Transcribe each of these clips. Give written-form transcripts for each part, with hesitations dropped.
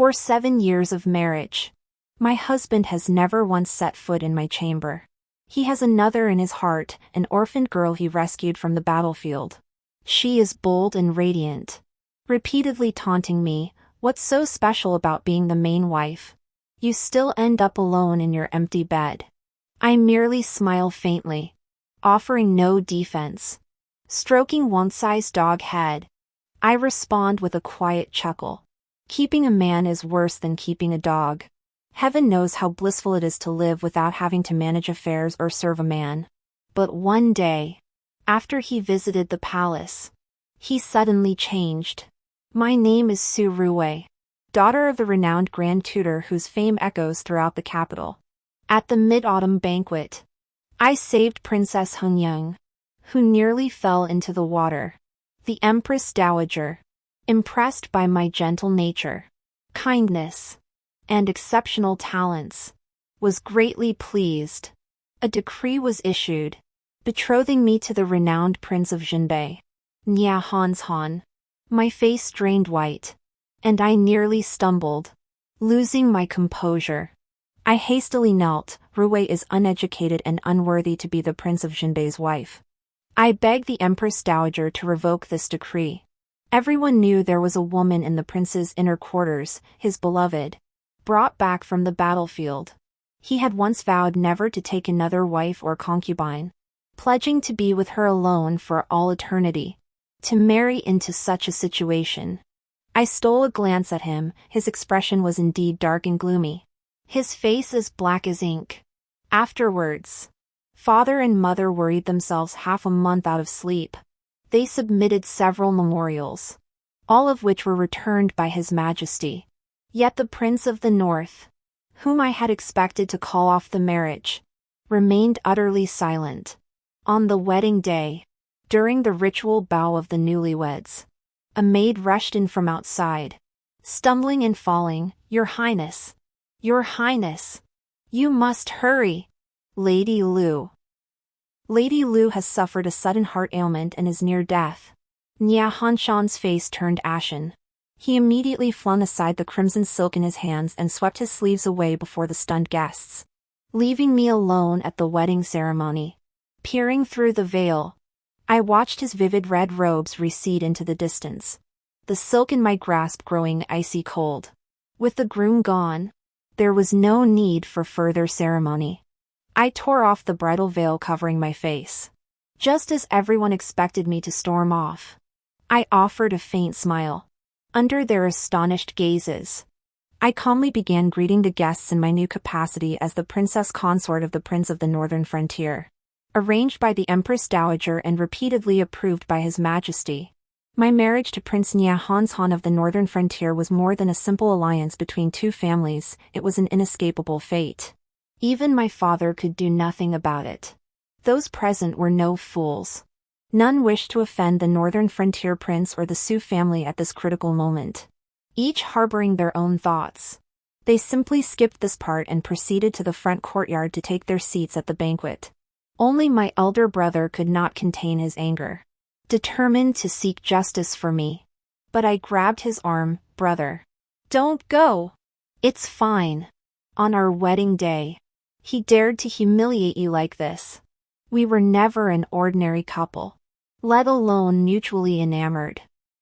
For 7 years of marriage, my husband has never once set foot in my chamber. He has another in his heart, an orphaned girl he rescued from the battlefield. She is bold and radiant, repeatedly taunting me, "What's so special about being the main wife? You still end up alone in your empty bed." I merely smile faintly, offering no defense. Stroking one-sized dog head, I respond with a quiet chuckle. Keeping a man is worse than keeping a dog. Heaven knows how blissful it is to live without having to manage affairs or serve a man. But one day, after he visited the palace, he suddenly changed. My name is Su Ruwei, daughter of the renowned Grand Tutor whose fame echoes throughout the capital. At the mid-autumn banquet, I saved Princess Hunyang, who nearly fell into the water. The Empress Dowager, impressed by my gentle nature, kindness, and exceptional talents, was greatly pleased. A decree was issued, betrothing me to the renowned Prince of Jinbei, Nya Hanshan. My face drained white, and I nearly stumbled, losing my composure. I hastily knelt. Ruwei is uneducated and unworthy to be the Prince of Jinbei's wife. I begged the Empress Dowager to revoke this decree. Everyone knew there was a woman in the prince's inner quarters, his beloved, brought back from the battlefield. He had once vowed never to take another wife or concubine, pledging to be with her alone for all eternity. To marry into such a situation. I stole a glance at him. His expression was indeed dark and gloomy. His face as black as ink. Afterwards, father and mother worried themselves half a month out of sleep. They submitted several memorials, all of which were returned by His Majesty. Yet the Prince of the North, whom I had expected to call off the marriage, remained utterly silent. On the wedding day, during the ritual bow of the newlyweds, a maid rushed in from outside, stumbling and falling. "Your Highness! Your Highness! You must hurry! Lady Lu. Lady Lu has suffered a sudden heart ailment and is near death." Nya Hanshan's face turned ashen. He immediately flung aside the crimson silk in his hands and swept his sleeves away before the stunned guests, leaving me alone at the wedding ceremony. Peering through the veil, I watched his vivid red robes recede into the distance, the silk in my grasp growing icy cold. With the groom gone, there was no need for further ceremony. I tore off the bridal veil covering my face. Just as everyone expected me to storm off, I offered a faint smile. Under their astonished gazes, I calmly began greeting the guests in my new capacity as the princess consort of the Prince of the Northern Frontier. Arranged by the Empress Dowager and repeatedly approved by His Majesty, my marriage to Prince Nya Hanshan of the Northern Frontier was more than a simple alliance between two families. It was an inescapable fate. Even my father could do nothing about it. Those present were no fools. None wished to offend the Northern Frontier Prince or the Su family at this critical moment. Each harboring their own thoughts, they simply skipped this part and proceeded to the front courtyard to take their seats at the banquet. Only my elder brother could not contain his anger, determined to seek justice for me. But I grabbed his arm. "Brother, don't go. It's fine. On our wedding day, he dared to humiliate you like this. We were never an ordinary couple, let alone mutually enamored.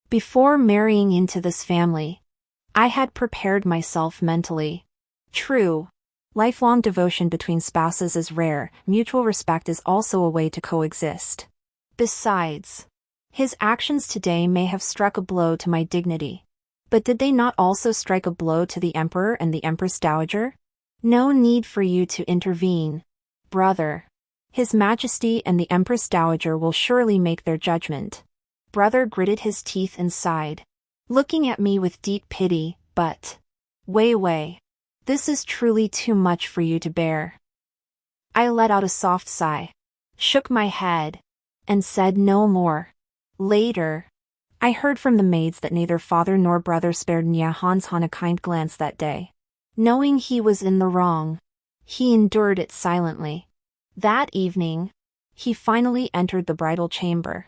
Before marrying into this family, I had prepared myself mentally. True, lifelong devotion between spouses is rare. Mutual respect is also a way to coexist. Besides, his actions today may have struck a blow to my dignity. But did they not also strike a blow to the Emperor and the Empress Dowager? No need for you to intervene, brother. His Majesty and the Empress Dowager will surely make their judgment." Brother gritted his teeth and sighed, looking at me with deep pity. "But, Wei, this is truly too much for you to bear." I let out a soft sigh, shook my head, and said no more. Later, I heard from the maids that neither father nor brother spared Nya Hanshan a kind glance that day. Knowing he was in the wrong, he endured it silently. That evening, he finally entered the bridal chamber.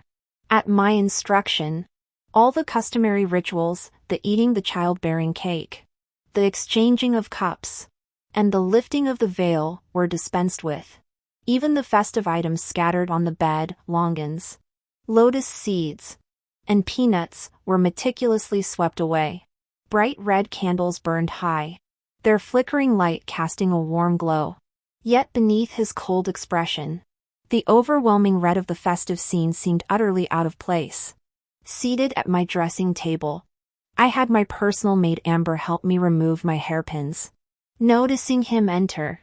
At my instruction, all the customary rituals, the eating the childbearing cake, The exchanging of cups and the lifting of the veil were dispensed with. Even the festive items scattered on the bed, longans, lotus seeds, and peanuts, were meticulously swept away. Bright red candles burned high, their flickering light casting a warm glow. Yet beneath his cold expression, the overwhelming red of the festive scene seemed utterly out of place. Seated at my dressing table, I had my personal maid Amber help me remove my hairpins. Noticing him enter,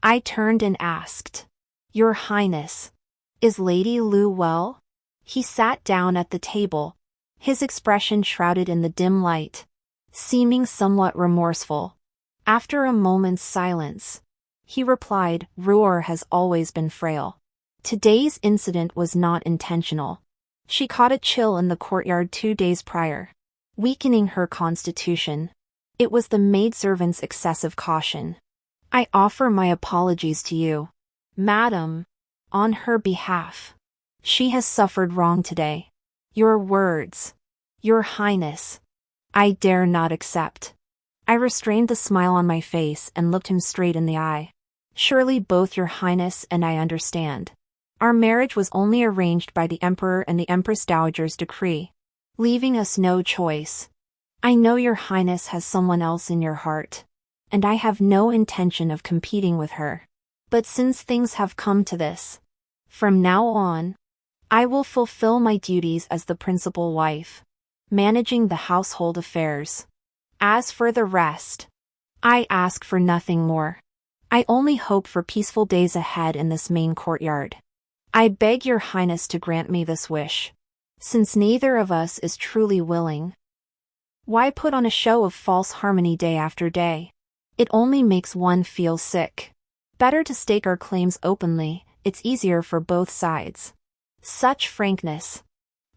I turned and asked, "Your Highness, is Lady Lu well?" He sat down at the table, his expression shrouded in the dim light, seeming somewhat remorseful. After a moment's silence, he replied, "Ruor has always been frail. Today's incident was not intentional. She caught a chill in the courtyard 2 days prior, weakening her constitution. It was the maidservant's excessive caution. I offer my apologies to you, madam, on her behalf. She has suffered wrong today. Your words, Your Highness, I dare not accept." I restrained the smile on my face and looked him straight in the eye. "Surely both Your Highness and I understand. Our marriage was only arranged by the Emperor and the Empress Dowager's decree, leaving us no choice. I know Your Highness has someone else in your heart, and I have no intention of competing with her. But since things have come to this, from now on, I will fulfill my duties as the principal wife, managing the household affairs. As for the rest, I ask for nothing more. I only hope for peaceful days ahead in this main courtyard. I beg Your Highness to grant me this wish, since neither of us is truly willing. Why put on a show of false harmony day after day? It only makes one feel sick. Better to stake our claims openly, it's easier for both sides." Such frankness,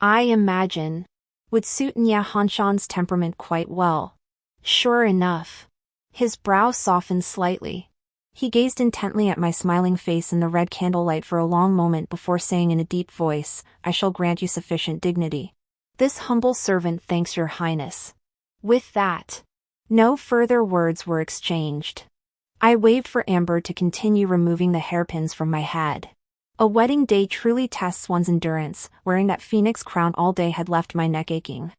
I imagine, would suit Nya Hanshan's temperament quite well. Sure enough, his brow softened slightly. He gazed intently at my smiling face in the red candlelight for a long moment before saying in a deep voice, "I shall grant you sufficient dignity. This humble servant thanks Your Highness." With that, no further words were exchanged. I waved for Amber to continue removing the hairpins from my head. A wedding day truly tests one's endurance. Wearing that phoenix crown all day had left my neck aching.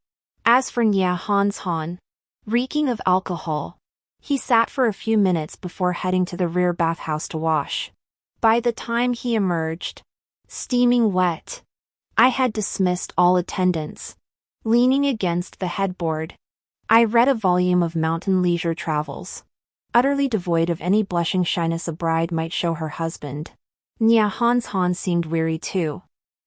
As for Nya Han, reeking of alcohol, he sat for a few minutes before heading to the rear bathhouse to wash. By the time he emerged, steaming wet, I had dismissed all attendants. Leaning against the headboard, I read a volume of mountain leisure travels, utterly devoid of any blushing shyness a bride might show her husband. Nya Han seemed weary too.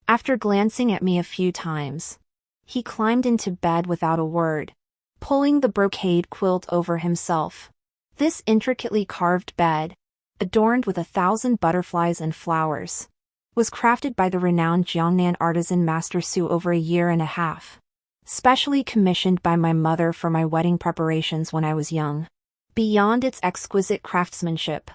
After glancing at me a few times, he climbed into bed without a word, pulling the brocade quilt over himself. This intricately carved bed, adorned with 1,000 butterflies and flowers, was crafted by the renowned Jiangnan artisan Master Su over a year and a half. Specially commissioned by my mother for my wedding preparations when I was young. Beyond its exquisite craftsmanship,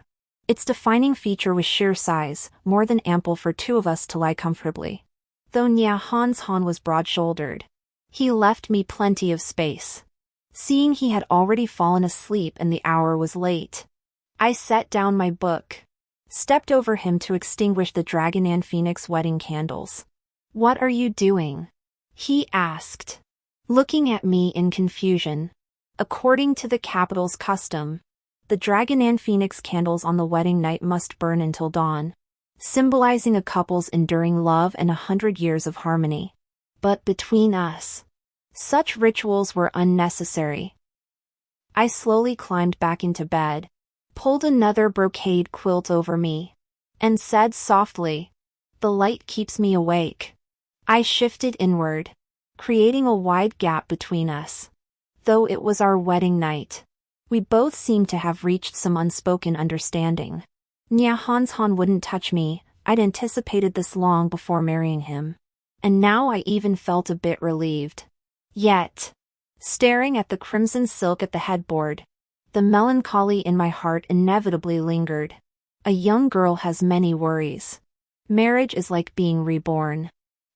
its defining feature was sheer size, more than ample for 2 of us to lie comfortably. Though Nya Han was broad-shouldered, he left me plenty of space. Seeing he had already fallen asleep and the hour was late, I set down my book, stepped over him to extinguish the Dragon and Phoenix wedding candles. "What are you doing?" he asked, looking at me in confusion. According to the capital's custom, the Dragon and Phoenix candles on the wedding night must burn until dawn, symbolizing a couple's enduring love and 100 years of harmony. But between us, such rituals were unnecessary. I slowly climbed back into bed, pulled another brocade quilt over me, and said softly, "The light keeps me awake." I shifted inward, creating a wide gap between us. Though it was our wedding night, we both seemed to have reached some unspoken understanding. Nya Han wouldn't touch me. I'd anticipated this long before marrying him. And now I even felt a bit relieved. Yet, staring at the crimson silk at the headboard, the melancholy in my heart inevitably lingered. A young girl has many worries. Marriage is like being reborn.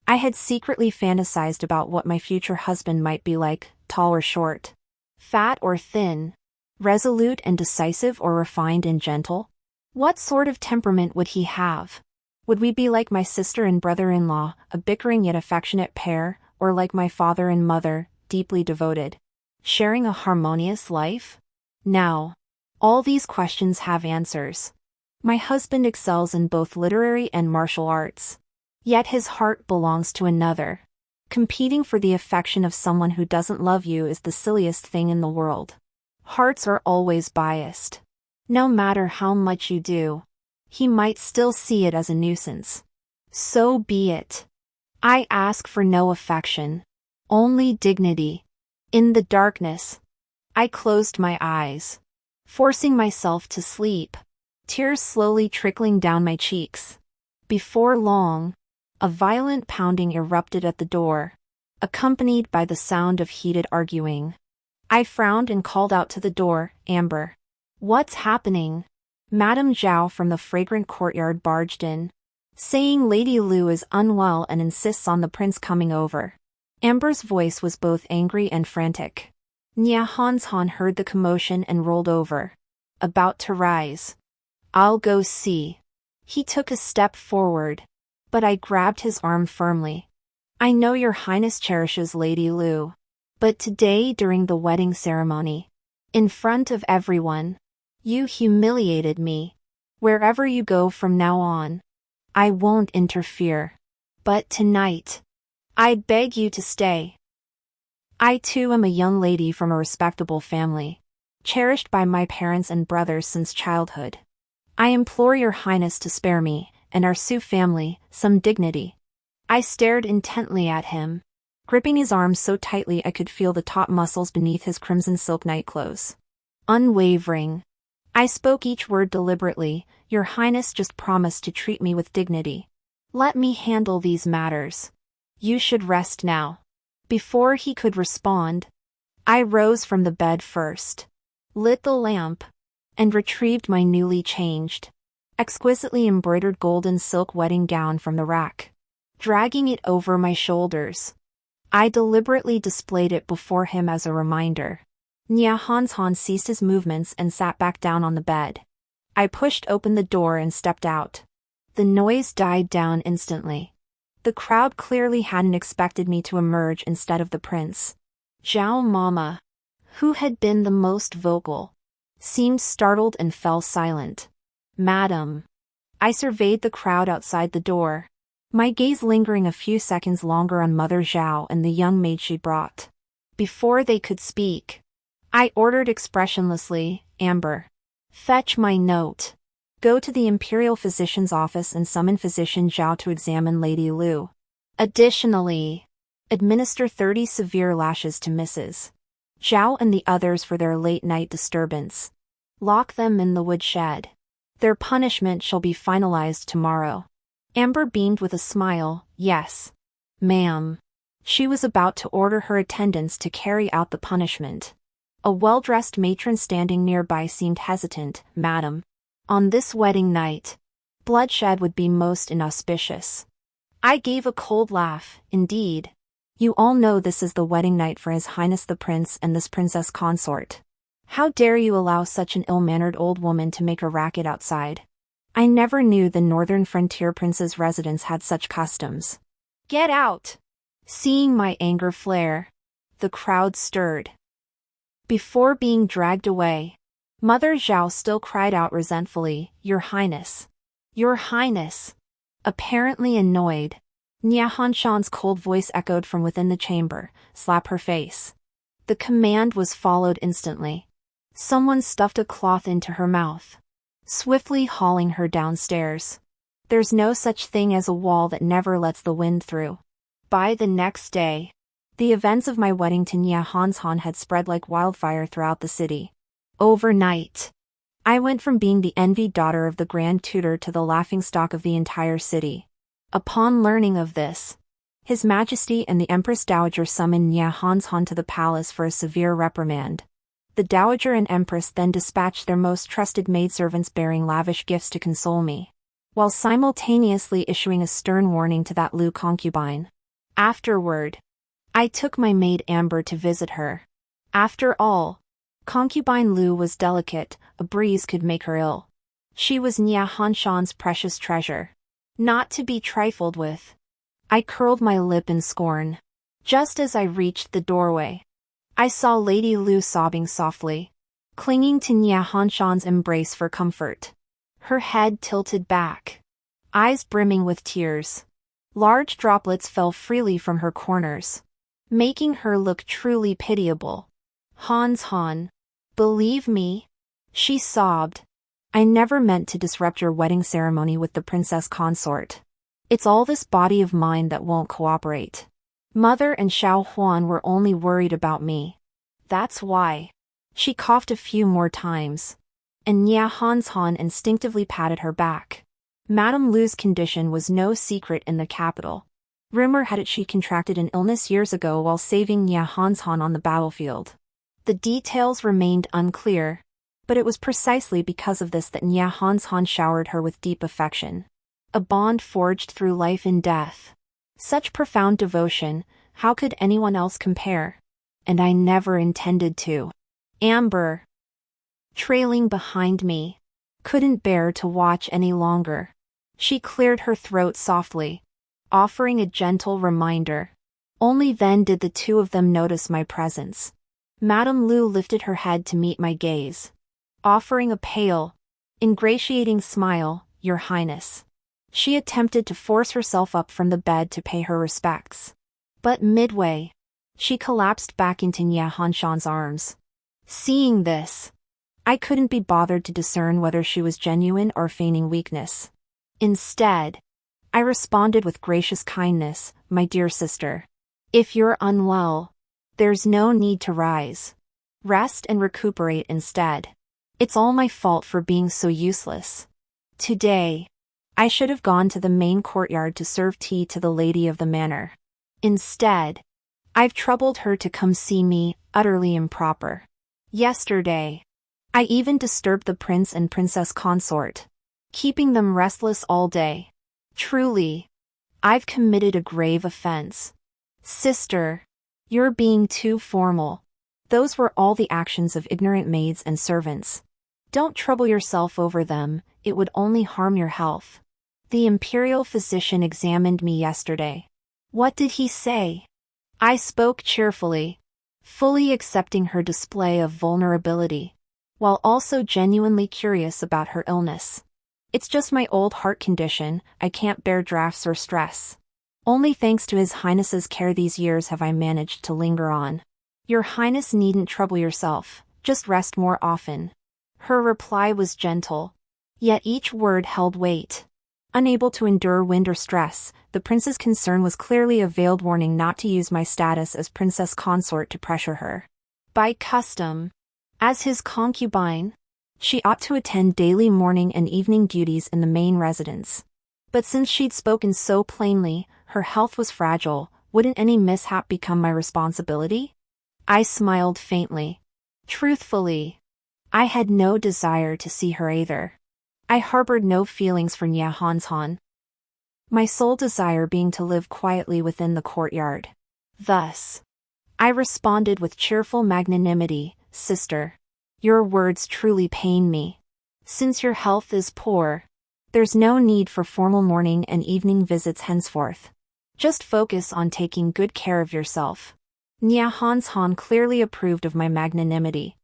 I had secretly fantasized about what my future husband might be like, tall or short, fat or thin, Resolute and decisive or refined and gentle? What sort of temperament would he have? Would we be like my sister and brother-in-law, a bickering yet affectionate pair, or like my father and mother, deeply devoted, sharing a harmonious life? Now, all these questions have answers. My husband excels in both literary and martial arts. Yet his heart belongs to another. Competing for the affection of someone who doesn't love you is the silliest thing in the world. Hearts are always biased. No matter how much you do, he might still see it as a nuisance. So be it. I ask for no affection, only dignity. In the darkness, I closed my eyes, forcing myself to sleep, tears slowly trickling down my cheeks. Before long, a violent pounding erupted at the door, accompanied by the sound of heated arguing. I frowned and called out to the door, "Amber. What's happening?" Madame Zhao from the fragrant courtyard barged in, saying Lady Lu is unwell and insists on the prince coming over. Amber's voice was both angry and frantic. Nia Hanshan heard the commotion and rolled over, about to rise. "I'll go see." He took a step forward, but I grabbed his arm firmly. "I know your highness cherishes Lady Lu, but today during the wedding ceremony, in front of everyone, you humiliated me. Wherever you go from now on, I won't interfere. But tonight, I'd beg you to stay. I too am a young lady from a respectable family, cherished by my parents and brothers since childhood. I implore your highness to spare me, and our Sioux family, some dignity." I stared intently at him, gripping his arm so tightly I could feel the taut muscles beneath his crimson silk nightclothes. Unwavering, I spoke each word deliberately. "Your highness just promised to treat me with dignity. Let me handle these matters. You should rest now." Before he could respond, I rose from the bed first, lit the lamp, and retrieved my newly changed, exquisitely embroidered golden silk wedding gown from the rack. Dragging it over my shoulders, I deliberately displayed it before him as a reminder. Nia Hanshan ceased his movements and sat back down on the bed. I pushed open the door and stepped out. The noise died down instantly. The crowd clearly hadn't expected me to emerge instead of the prince. Zhao Mama, who had been the most vocal, seemed startled and fell silent. "Madam." I surveyed the crowd outside the door, my gaze lingering a few seconds longer on Mother Zhao and the young maid she brought. Before they could speak, I ordered expressionlessly, "Amber, fetch my note. Go to the imperial physician's office and summon Physician Zhao to examine Lady Lu. Additionally, administer 30 severe lashes to Mrs. Zhao and the others for their late-night disturbance. Lock them in the woodshed. Their punishment shall be finalized tomorrow." Amber beamed with a smile. "Yes, ma'am." She was about to order her attendants to carry out the punishment. A well-dressed matron standing nearby seemed hesitant. "Madam, on this wedding night, bloodshed would be most inauspicious." I gave a cold laugh. "Indeed. You all know this is the wedding night for His Highness the Prince and this princess consort. How dare you allow such an ill-mannered old woman to make a racket outside? I never knew the northern frontier prince's residence had such customs. Get out!" Seeing my anger flare, the crowd stirred. Before being dragged away, Mother Zhao still cried out resentfully, "Your Highness! Your Highness!" Apparently annoyed, Nia Hanshan's cold voice echoed from within the chamber, "Slap her face." The command was followed instantly. Someone stuffed a cloth into her mouth, swiftly hauling her downstairs. There's no such thing as a wall that never lets the wind through. By the next day, the events of my wedding to Nia Hanshan had spread like wildfire throughout the city. Overnight, I went from being the envied daughter of the Grand Tutor to the laughingstock of the entire city. Upon learning of this, His Majesty and the Empress Dowager summoned Nia Hanshan to the palace for a severe reprimand. The Dowager and Empress then dispatched their most trusted maidservants bearing lavish gifts to console me, while simultaneously issuing a stern warning to that Lu concubine. Afterward, I took my maid Amber to visit her. After all, Concubine Lu was delicate, a breeze could make her ill. She was Nia Hanshan's precious treasure, not to be trifled with. I curled my lip in scorn. Just as I reached the doorway, I saw Lady Lu sobbing softly, clinging to Nia Hanshan's embrace for comfort. Her head tilted back, eyes brimming with tears. Large droplets fell freely from her corners, making her look truly pitiable. Hans Han, believe me, she sobbed. I never meant to disrupt your wedding ceremony with the princess consort. It's all this body of mine that won't cooperate. Mother and Xiao Huan were only worried about me. That's why. She coughed a few more times, and Nia Hans Han instinctively patted her back. Madame Lu's condition was no secret in the capital. Rumor had it she contracted an illness years ago while saving Nia Hans Han on the battlefield. The details remained unclear, but it was precisely because of this that Nia Hans Han showered her with deep affection. A bond forged through life and death. Such profound devotion, how could anyone else compare? And I never intended to. Amber, trailing behind me, couldn't bear to watch any longer. She cleared her throat softly, offering a gentle reminder. Only then did the two of them notice my presence. Madame Lu lifted her head to meet my gaze, offering a pale, ingratiating smile, "Your Highness." She attempted to force herself up from the bed to pay her respects. But midway, she collapsed back into Nia Hanshan's arms. Seeing this, I couldn't be bothered to discern whether she was genuine or feigning weakness. Instead, I responded with gracious kindness, "My dear sister, if you're unwell, there's no need to rise. Rest and recuperate instead. It's all my fault for being so useless. Today, I should have gone to the main courtyard to serve tea to the lady of the manor. Instead, I've troubled her to come see me, utterly improper. Yesterday, I even disturbed the prince and princess consort, keeping them restless all day. Truly, I've committed a grave offense. Sister, you're being too formal. Those were all the actions of ignorant maids and servants. Don't trouble yourself over them, it would only harm your health. The imperial physician examined me yesterday. What did he say?" I spoke cheerfully, fully accepting her display of vulnerability, while also genuinely curious about her illness. "It's just my old heart condition, I can't bear drafts or stress. Only thanks to His Highness's care these years have I managed to linger on. Your Highness needn't trouble yourself, just rest more often." Her reply was gentle, yet each word held weight. Unable to endure wind or stress, the prince's concern was clearly a veiled warning not to use my status as princess consort to pressure her. By custom, as his concubine, she ought to attend daily morning and evening duties in the main residence. But since she'd spoken so plainly, her health was fragile, wouldn't any mishap become my responsibility? I smiled faintly. Truthfully, I had no desire to see her either. I harbored no feelings for Nia Hanshan, my sole desire being to live quietly within the courtyard. Thus, I responded with cheerful magnanimity, "Sister, your words truly pain me. Since your health is poor, there's no need for formal morning and evening visits henceforth. Just focus on taking good care of yourself." Nia Hanshan clearly approved of my magnanimity.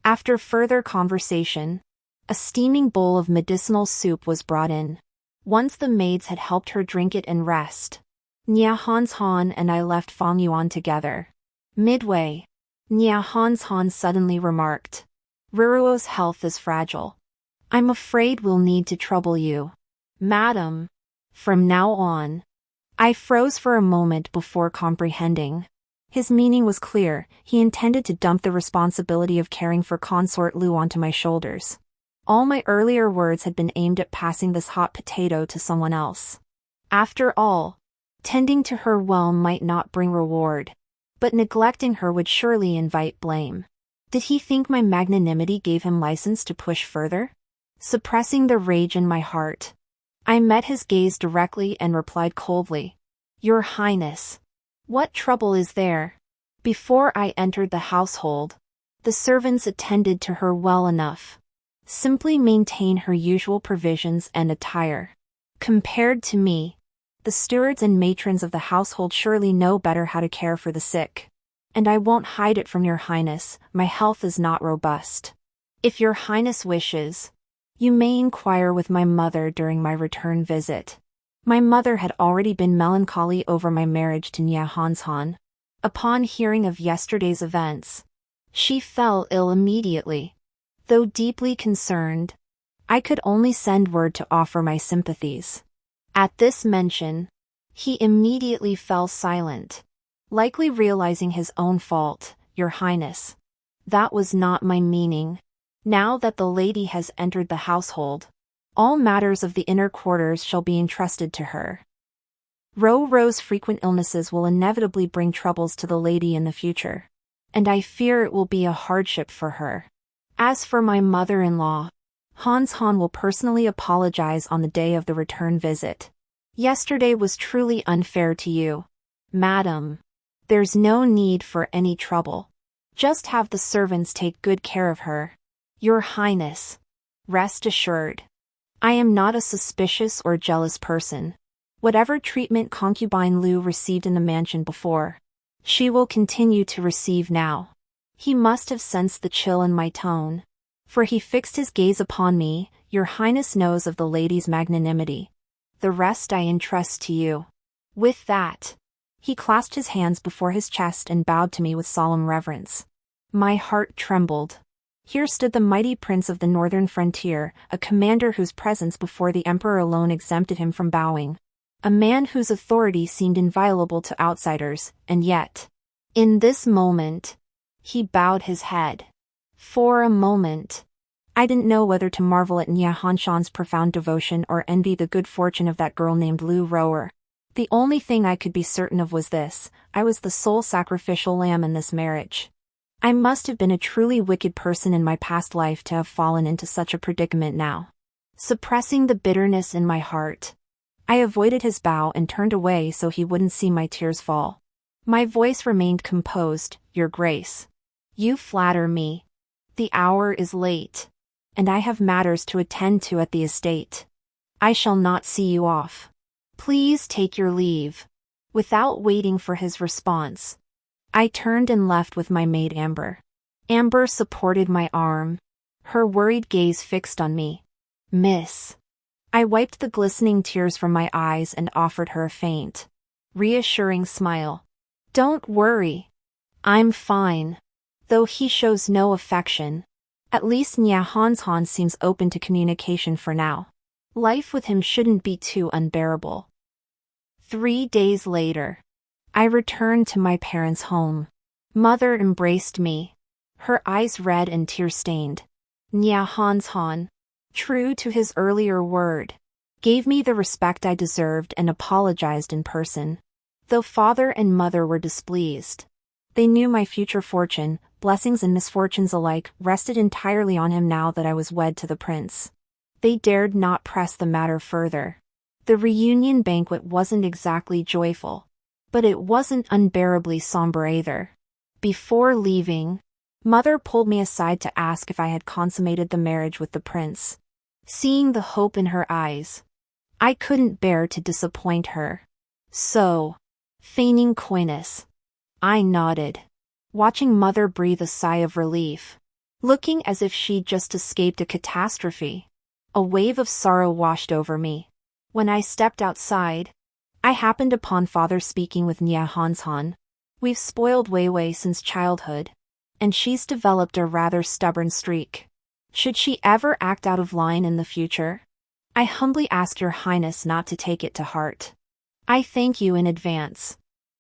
After further conversation, a steaming bowl of medicinal soup was brought in. Once the maids had helped her drink it and rest, Nia Hanshan and I left Fengyuan together. Midway, Nia Hanshan suddenly remarked, "Ruruo's health is fragile. I'm afraid we'll need to trouble you, madam, from now on." I froze for a moment before comprehending. His meaning was clear, he intended to dump the responsibility of caring for consort Lu onto my shoulders. All my earlier words had been aimed at passing this hot potato to someone else. After all, tending to her well might not bring reward, but neglecting her would surely invite blame. Did he think my magnanimity gave him license to push further? Suppressing the rage in my heart, I met his gaze directly and replied coldly, "Your Highness, what trouble is there?" Before I entered the household, The servants attended to her well enough. Simply maintain her usual provisions and attire. Compared to me, the stewards and matrons of the household surely know better how to care for the sick. And I won't hide it from your highness, my health is not robust. If your highness wishes, you may inquire with my mother during my return visit. My mother had already been melancholy over my marriage to Nyahanshan. Upon hearing of yesterday's events, she fell ill immediately. Though deeply concerned, I could only send word to offer my sympathies. At this mention, he immediately fell silent, likely realizing his own fault. Your highness, that was not my meaning. Now that the lady has entered the household, all matters of the inner quarters shall be entrusted to her. Ro's frequent illnesses will inevitably bring troubles to the lady in the future, and I fear it will be a hardship for her. As for my mother-in-law, Han will personally apologize on the day of the return visit. Yesterday was truly unfair to you, madam. There's no need for any trouble. Just have the servants take good care of her. Your highness, rest assured, I am not a suspicious or jealous person. Whatever treatment concubine Lu received in the mansion before, she will continue to receive now. He must have sensed the chill in my tone, for he fixed his gaze upon me. Your highness knows of the lady's magnanimity. The rest I entrust to you. With that, he clasped his hands before his chest and bowed to me with solemn reverence. My heart trembled. Here stood the mighty prince of the northern frontier, a commander whose presence before the emperor alone exempted him from bowing. A man whose authority seemed inviolable to outsiders, and yet, in this moment, he bowed his head. For a moment, I didn't know whether to marvel at Nyahanshan's profound devotion or envy the good fortune of that girl named Lu Rower. The only thing I could be certain of was this: I was the sole sacrificial lamb in this marriage. I must have been a truly wicked person in my past life to have fallen into such a predicament now. Suppressing the bitterness in my heart, I avoided his bow and turned away so he wouldn't see my tears fall. My voice remained composed. Your Grace, you flatter me. The hour is late, and I have matters to attend to at the estate. I shall not see you off. Please take your leave. Without waiting for his response, I turned and left with my maid Amber. Amber supported my arm, her worried gaze fixed on me. Miss. I wiped the glistening tears from my eyes and offered her a faint, reassuring smile. Don't worry. I'm fine. Though he shows no affection, at least Nyahanshan seems open to communication for now. Life with him shouldn't be too unbearable. 3 days later, I returned to my parents' home. Mother embraced me, her eyes red and tear-stained. Nyahanshan, true to his earlier word, gave me the respect I deserved and apologized in person. Though father and mother were displeased, they knew my future fortune, blessings and misfortunes alike, rested entirely on him now that I was wed to the prince. They dared not press the matter further. The reunion banquet wasn't exactly joyful, but it wasn't unbearably somber either. Before leaving, Mother pulled me aside to ask if I had consummated the marriage with the prince. Seeing the hope in her eyes, I couldn't bear to disappoint her. So, feigning coyness, I nodded, watching Mother breathe a sigh of relief, looking as if she'd just escaped a catastrophe. A wave of sorrow washed over me. When I stepped outside, I happened upon Father speaking with Nyahanshan. We've spoiled Weiwei since childhood, and she's developed a rather stubborn streak. Should she ever act out of line in the future, I humbly ask your highness not to take it to heart. I thank you in advance.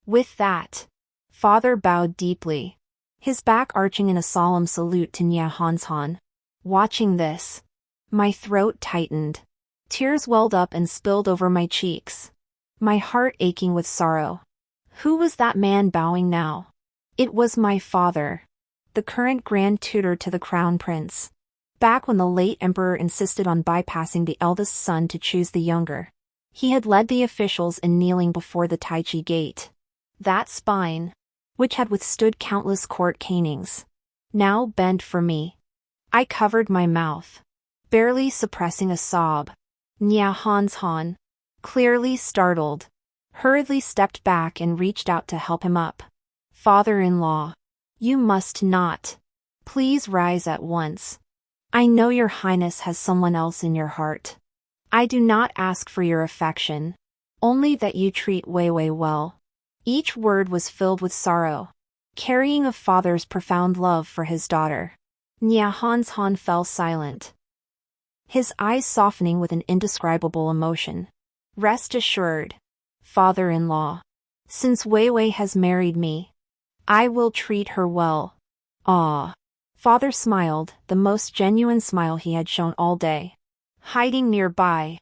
With that, Father bowed deeply, his back arching in a solemn salute to Nyahanshan. Watching this, my throat tightened. Tears welled up and spilled over my cheeks, my heart aching with sorrow. Who was that man bowing now? It was my father, the current grand tutor to the crown prince. Back when the late emperor insisted on bypassing the eldest son to choose the younger, he had led the officials in kneeling before the Taichi gate. That spine, which had withstood countless court canings, Now bend for me. I covered my mouth, barely suppressing a sob. Nya Han, clearly startled, hurriedly stepped back and reached out to help him up. Father-in-law, you must not. Please rise at once. I know your highness has someone else in your heart. I do not ask for your affection, only that you treat Wei Wei well. Each word was filled with sorrow, carrying a father's profound love for his daughter. Nya Han fell silent, his eyes softening with an indescribable emotion. Rest assured, father-in-law, since Wei Wei has married me, I will treat her well. Ah. Father smiled, the most genuine smile he had shown all day. Hiding nearby,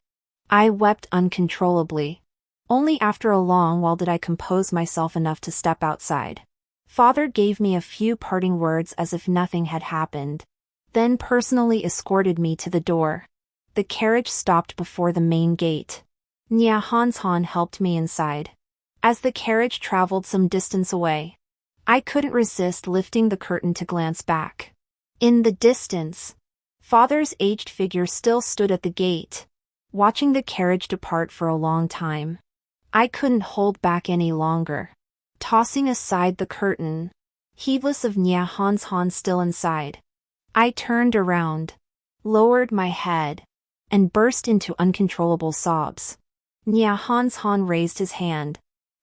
I wept uncontrollably. Only after a long while did I compose myself enough to step outside. Father gave me a few parting words as if nothing had happened, then personally escorted me to the door. The carriage stopped before the main gate. Nya Han helped me inside. As the carriage traveled some distance away, I couldn't resist lifting the curtain to glance back. In the distance, Father's aged figure still stood at the gate, watching the carriage depart for a long time. I couldn't hold back any longer. Tossing aside the curtain, heedless of Nya Han still inside, I turned around, lowered my head, and burst into uncontrollable sobs. Nya Han raised his hand,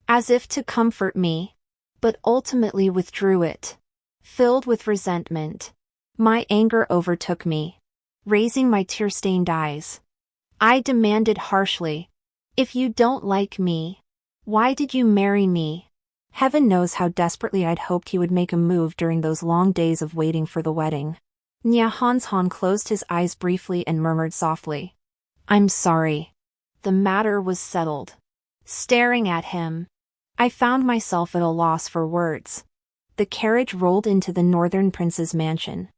as if to comfort me, but ultimately withdrew it. Filled with resentment, my anger overtook me. Raising my tear-stained eyes, I demanded harshly, if you don't like me, why did you marry me? Heaven knows how desperately I'd hoped he would make a move during those long days of waiting for the wedding. Nya Han closed his eyes briefly and murmured softly, I'm sorry. The matter was settled. Staring at him, I found myself at a loss for words. The carriage rolled into the northern prince's mansion.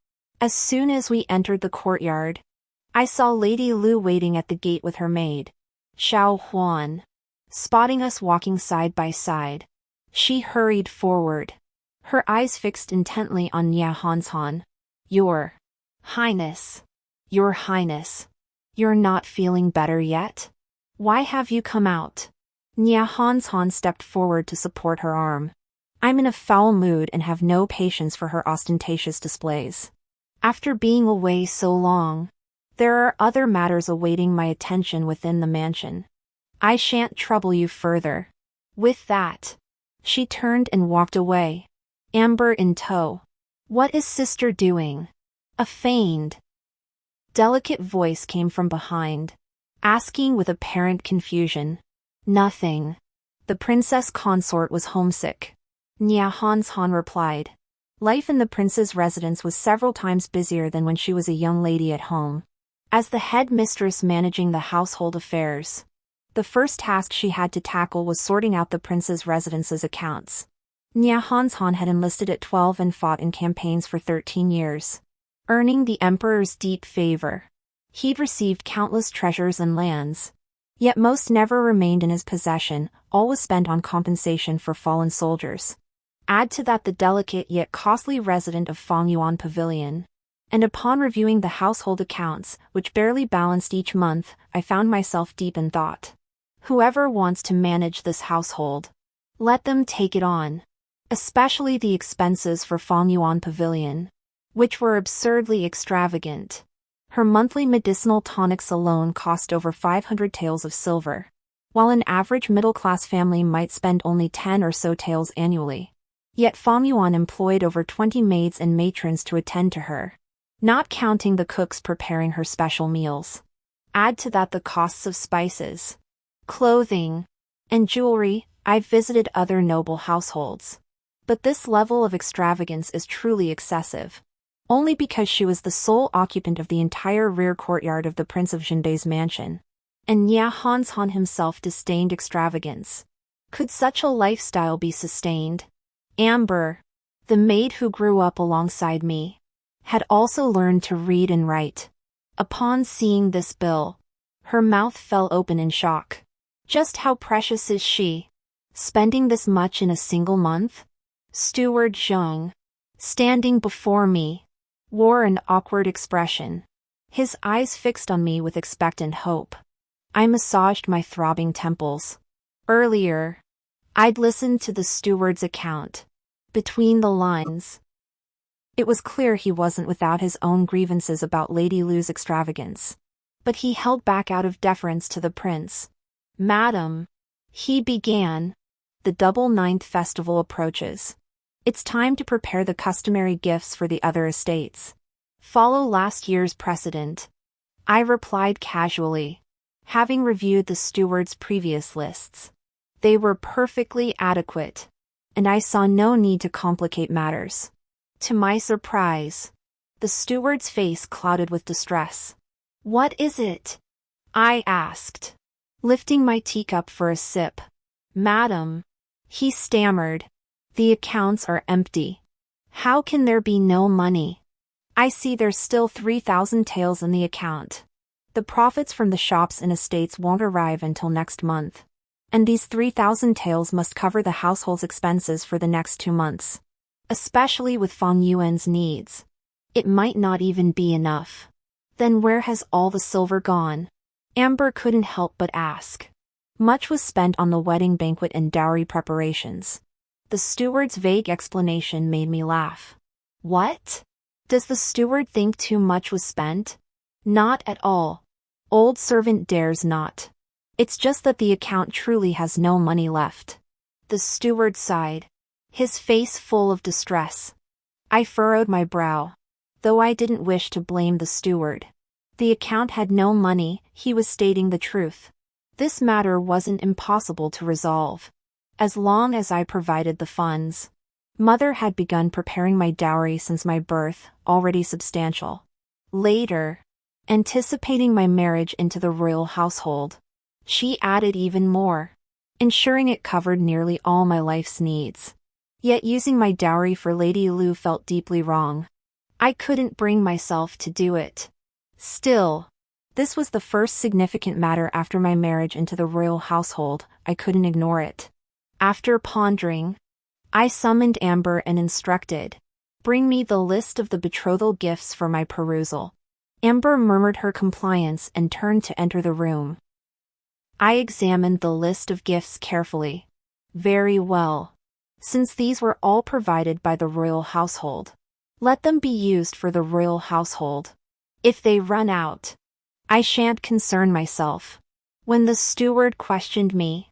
As soon as we entered the courtyard, I saw Lady Lu waiting at the gate with her maid, Xiao Huan. Spotting us walking side by side, she hurried forward, her eyes fixed intently on Nya Han. Your Highness. Your Highness. You're not feeling better yet? Why have you come out? Nya Han stepped forward to support her arm. I'm in a foul mood and have no patience for her ostentatious displays. After being away so long, there are other matters awaiting my attention within the mansion. I shan't trouble you further. With that, she turned and walked away, Amber in tow. What is sister doing? A feigned, delicate voice came from behind, asking with apparent confusion. Nothing. The princess consort was homesick. Nya Han replied. Life in the prince's residence was several times busier than when she was a young lady at home. As the head mistress managing the household affairs, the first task she had to tackle was sorting out the prince's residence's accounts. Nya Han had enlisted at 12 and fought in campaigns for 13 years, earning the emperor's deep favor. He'd received countless treasures and lands, yet most never remained in his possession, all was spent on compensation for fallen soldiers. Add to that the delicate yet costly resident of Fongyuan Pavilion, and upon reviewing the household accounts, which barely balanced each month, I found myself deep in thought. Whoever wants to manage this household, let them take it on. Especially the expenses for Fongyuan Pavilion, which were absurdly extravagant. Her monthly medicinal tonics alone cost over 500 taels of silver, while an average middle-class family might spend only 10 or so taels annually. Yet Fongyuan employed over 20 maids and matrons to attend to her, not counting the cooks preparing her special meals. Add to that the costs of spices, clothing, and jewelry. I've visited other noble households, but this level of extravagance is truly excessive. Only because she was the sole occupant of the entire rear courtyard of the Prince of Jinbei's mansion, and Nya Han himself disdained extravagance. Could such a lifestyle be sustained? Amber, the maid who grew up alongside me, had also learned to read and write. Upon seeing this bill, her mouth fell open in shock. Just how precious is she? Spending this much in a single month? Steward Zheng, standing before me, wore an awkward expression, his eyes fixed on me with expectant hope. I massaged my throbbing temples. Earlier, I'd listened to the steward's account. Between the lines, it was clear he wasn't without his own grievances about Lady Lu's extravagance. But he held back out of deference to the prince. "Madam," he began, "the double ninth festival approaches. It's time to prepare the customary gifts for the other estates. Follow last year's precedent." I replied casually, having reviewed the steward's previous lists. They were perfectly adequate, and I saw no need to complicate matters. To my surprise, the steward's face clouded with distress. "What is it?" I asked, lifting my teacup for a sip. "Madam," he stammered, "the accounts are empty. How can there be no money? I see there's still 3,000 taels in the account. The profits from the shops and estates won't arrive until next month. And these 3,000 taels must cover the household's expenses for the next 2 months. Especially with Fang Yuan's needs. It might not even be enough. Then where has all the silver gone?" Amber couldn't help but ask. Much was spent on the wedding banquet and dowry preparations. The steward's vague explanation made me laugh. "What? Does the steward think too much was spent?" "Not at all. Old servant dares not. It's just that the account truly has no money left." The steward sighed, his face full of distress. I furrowed my brow, though I didn't wish to blame the steward. The account had no money, he was stating the truth. This matter wasn't impossible to resolve, as long as I provided the funds. Mother had begun preparing my dowry since my birth, already substantial. Later, anticipating my marriage into the royal household, she added even more, ensuring it covered nearly all my life's needs. Yet using my dowry for Lady Lu felt deeply wrong. I couldn't bring myself to do it. Still, this was the first significant matter after my marriage into the royal household. I couldn't ignore it. After pondering, I summoned Amber and instructed, "Bring me the list of the betrothal gifts for my perusal." Amber murmured her compliance and turned to enter the room. I examined the list of gifts carefully. Very well. Since these were all provided by the royal household, let them be used for the royal household. If they run out, I shan't concern myself. When the steward questioned me,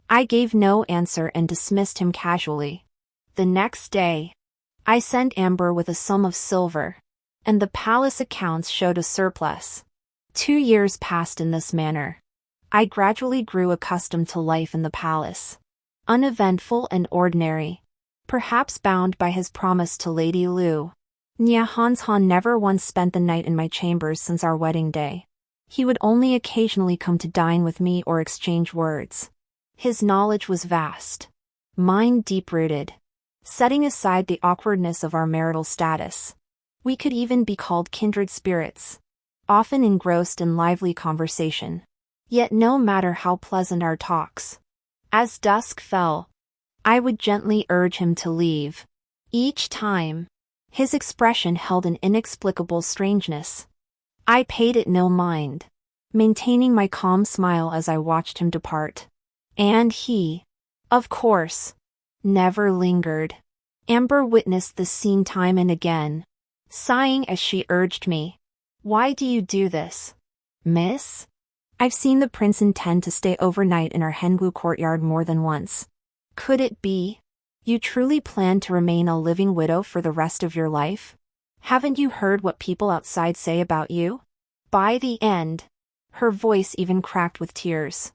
I gave no answer and dismissed him casually. The next day, I sent Amber with a sum of silver, and the palace accounts showed a surplus. 2 years passed in this manner. I gradually grew accustomed to life in the palace. Uneventful and ordinary, perhaps bound by his promise to Lady Lu. Nya Hanshan never once spent the night in my chambers since our wedding day. He would only occasionally come to dine with me or exchange words. His knowledge was vast, mine deep-rooted. Setting aside the awkwardness of our marital status, we could even be called kindred spirits, often engrossed in lively conversation. Yet no matter how pleasant our talks, as dusk fell, I would gently urge him to leave. Each time, his expression held an inexplicable strangeness. I paid it no mind, maintaining my calm smile as I watched him depart. And he, of course, never lingered. Amber witnessed this scene time and again, sighing as she urged me. "Why do you do this, miss? I've seen the prince intend to stay overnight in our Hengwu courtyard more than once. Could it be you truly plan to remain a living widow for the rest of your life? Haven't you heard what people outside say about you?" By the end, her voice even cracked with tears.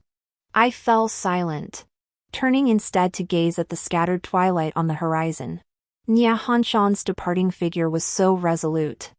I fell silent, turning instead to gaze at the scattered twilight on the horizon. Nya Hanshan's departing figure was so resolute.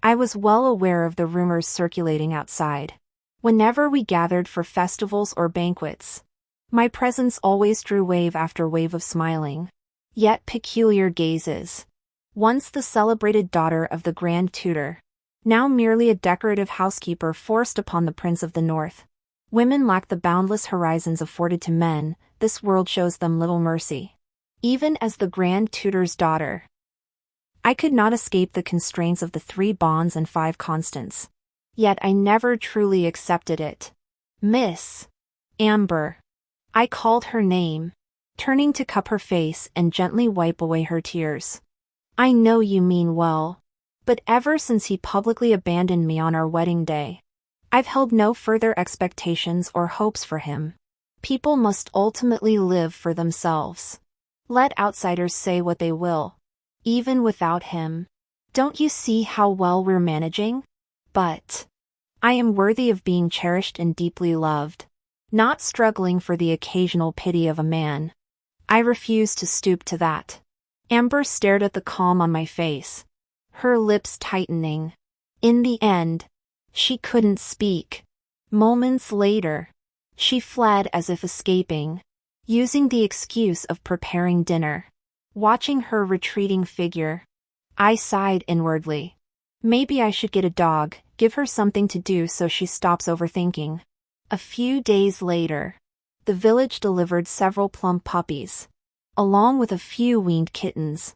I was well aware of the rumors circulating outside. Whenever we gathered for festivals or banquets, my presence always drew wave after wave of smiling, yet peculiar gazes. Once the celebrated daughter of the Grand Tutor, now merely a decorative housekeeper forced upon the Prince of the North. Women lack the boundless horizons afforded to men, this world shows them little mercy. Even as the Grand Tutor's daughter, I could not escape the constraints of the 3 bonds and 5 constants. Yet I never truly accepted it. Miss Amber. I called her name, turning to cup her face and gently wipe away her tears. I know you mean well. But ever since he publicly abandoned me on our wedding day, I've held no further expectations or hopes for him. People must ultimately live for themselves. Let outsiders say what they will. Even without him. Don't you see how well we're managing? But I am worthy of being cherished and deeply loved, not struggling for the occasional pity of a man. I refuse to stoop to that. Amber stared at the calm on my face, her lips tightening. In the end, she couldn't speak. Moments later, she fled as if escaping, using the excuse of preparing dinner. Watching her retreating figure, I sighed inwardly. Maybe I should get a dog, give her something to do so she stops overthinking. A few days later, the village delivered several plump puppies, along with a few weaned kittens.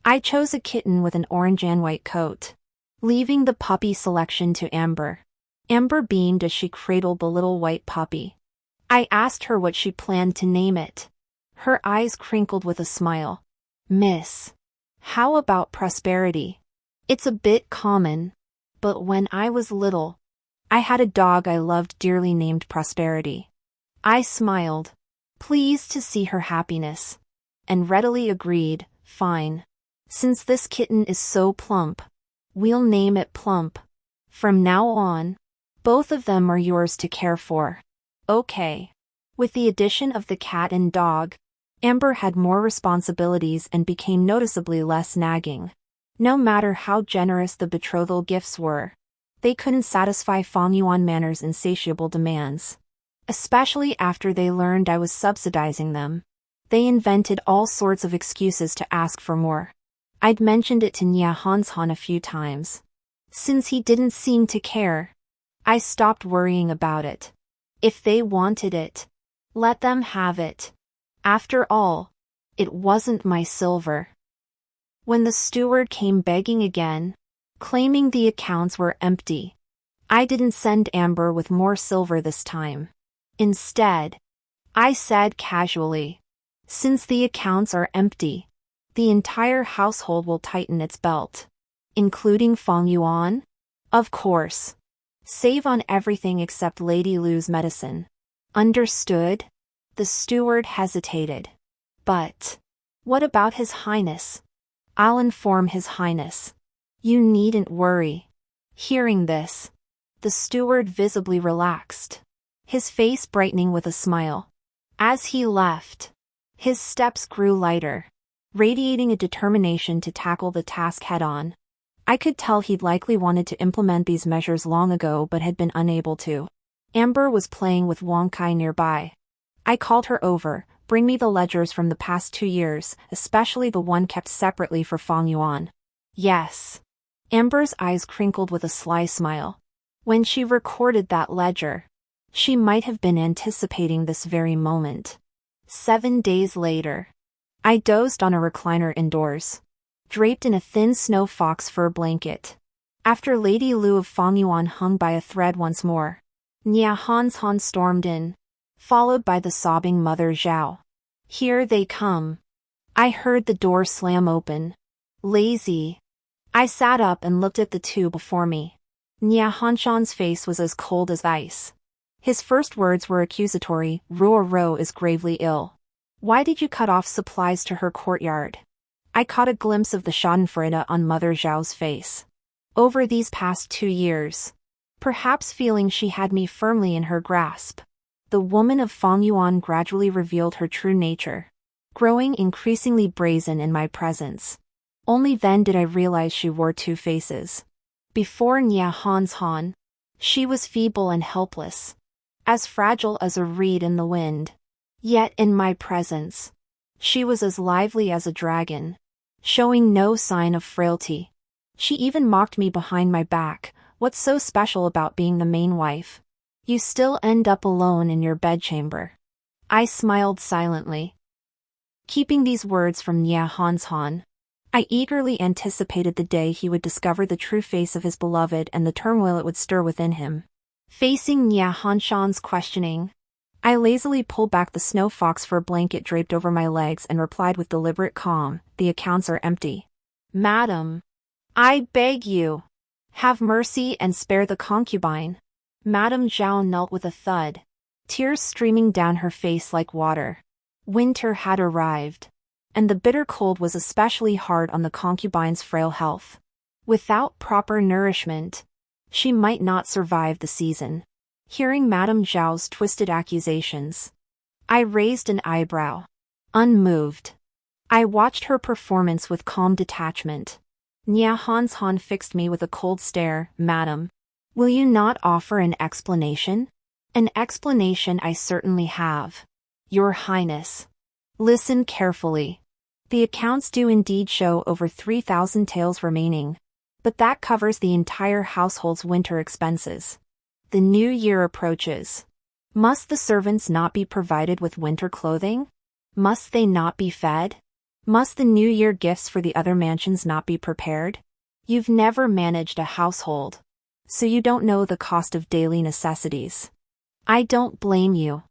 I chose a kitten with an orange and white coat, leaving the puppy selection to Amber. Amber beamed as she cradled the little white puppy. I asked her what she planned to name it. Her eyes crinkled with a smile. Miss. How about Prosperity? It's a bit common, but when I was little, I had a dog I loved dearly named Prosperity. I smiled, pleased to see her happiness, and readily agreed, fine. Since this kitten is so plump, we'll name it Plump. From now on, both of them are yours to care for. Okay. With the addition of the cat and dog, Amber had more responsibilities and became noticeably less nagging. No matter how generous the betrothal gifts were, they couldn't satisfy Fang Yuan Manor's insatiable demands. Especially after they learned I was subsidizing them. They invented all sorts of excuses to ask for more. I'd mentioned it to Nia Hanshan a few times. Since he didn't seem to care, I stopped worrying about it. If they wanted it, let them have it. After all, it wasn't my silver. When the steward came begging again, claiming the accounts were empty, I didn't send Amber with more silver this time. Instead, I said casually, since the accounts are empty, the entire household will tighten its belt. Including Fang Yuan? Of course. Save on everything except Lady Lu's medicine. Understood? The steward hesitated. But what about His Highness? I'll inform His Highness. You needn't worry. Hearing this, the steward visibly relaxed, his face brightening with a smile. As he left, his steps grew lighter, radiating a determination to tackle the task head-on. I could tell he'd likely wanted to implement these measures long ago but had been unable to. Amber was playing with Wang Kai nearby. I called her over, bring me the ledgers from the past 2 years, especially the one kept separately for Fang Yuan. Yes. Amber's eyes crinkled with a sly smile. When she recorded that ledger, she might have been anticipating this very moment. 7 days later, I dozed on a recliner indoors, draped in a thin snow fox fur blanket. After Lady Lu of Fang Yuan hung by a thread once more, Nia Hanshan stormed in, followed by the sobbing mother Zhao. Here they come. I heard the door slam open. Lazy. I sat up and looked at the two before me. Nia Hanshan's face was as cold as ice. His first words were accusatory. Ruo is gravely ill. Why did you cut off supplies to her courtyard? I caught a glimpse of the schadenfreude on Mother Zhao's face. Over these past 2 years, perhaps feeling she had me firmly in her grasp, the woman of Fang Yuan gradually revealed her true nature, growing increasingly brazen in my presence. Only then did I realize she wore 2 faces. Before Nia Hanshan, she was feeble and helpless, as fragile as a reed in the wind. Yet in my presence, she was as lively as a dragon, showing no sign of frailty. She even mocked me behind my back. What's so special about being the main wife? You still end up alone in your bedchamber. I smiled silently. Keeping these words from Nia Hanshan, I eagerly anticipated the day he would discover the true face of his beloved and the turmoil it would stir within him. Facing Nya Hanshan's questioning, I lazily pulled back the snow fox fur blanket draped over my legs and replied with deliberate calm, "The accounts are empty. Madam, I beg you, have mercy and spare the concubine." Madame Zhao knelt with a thud, tears streaming down her face like water. Winter had arrived, and the bitter cold was especially hard on the concubine's frail health. Without proper nourishment, she might not survive the season. Hearing Madame Zhao's twisted accusations, I raised an eyebrow. Unmoved, I watched her performance with calm detachment. Nya Hanshan fixed me with a cold stare. "Madam, will you not offer an explanation?" "An explanation I certainly have, Your Highness. Listen carefully. The accounts do indeed show over 3,000 taels remaining, but that covers the entire household's winter expenses. The new year approaches. Must the servants not be provided with winter clothing? Must they not be fed? Must the New Year gifts for the other mansions not be prepared? You've never managed a household, so you don't know the cost of daily necessities. I don't blame you,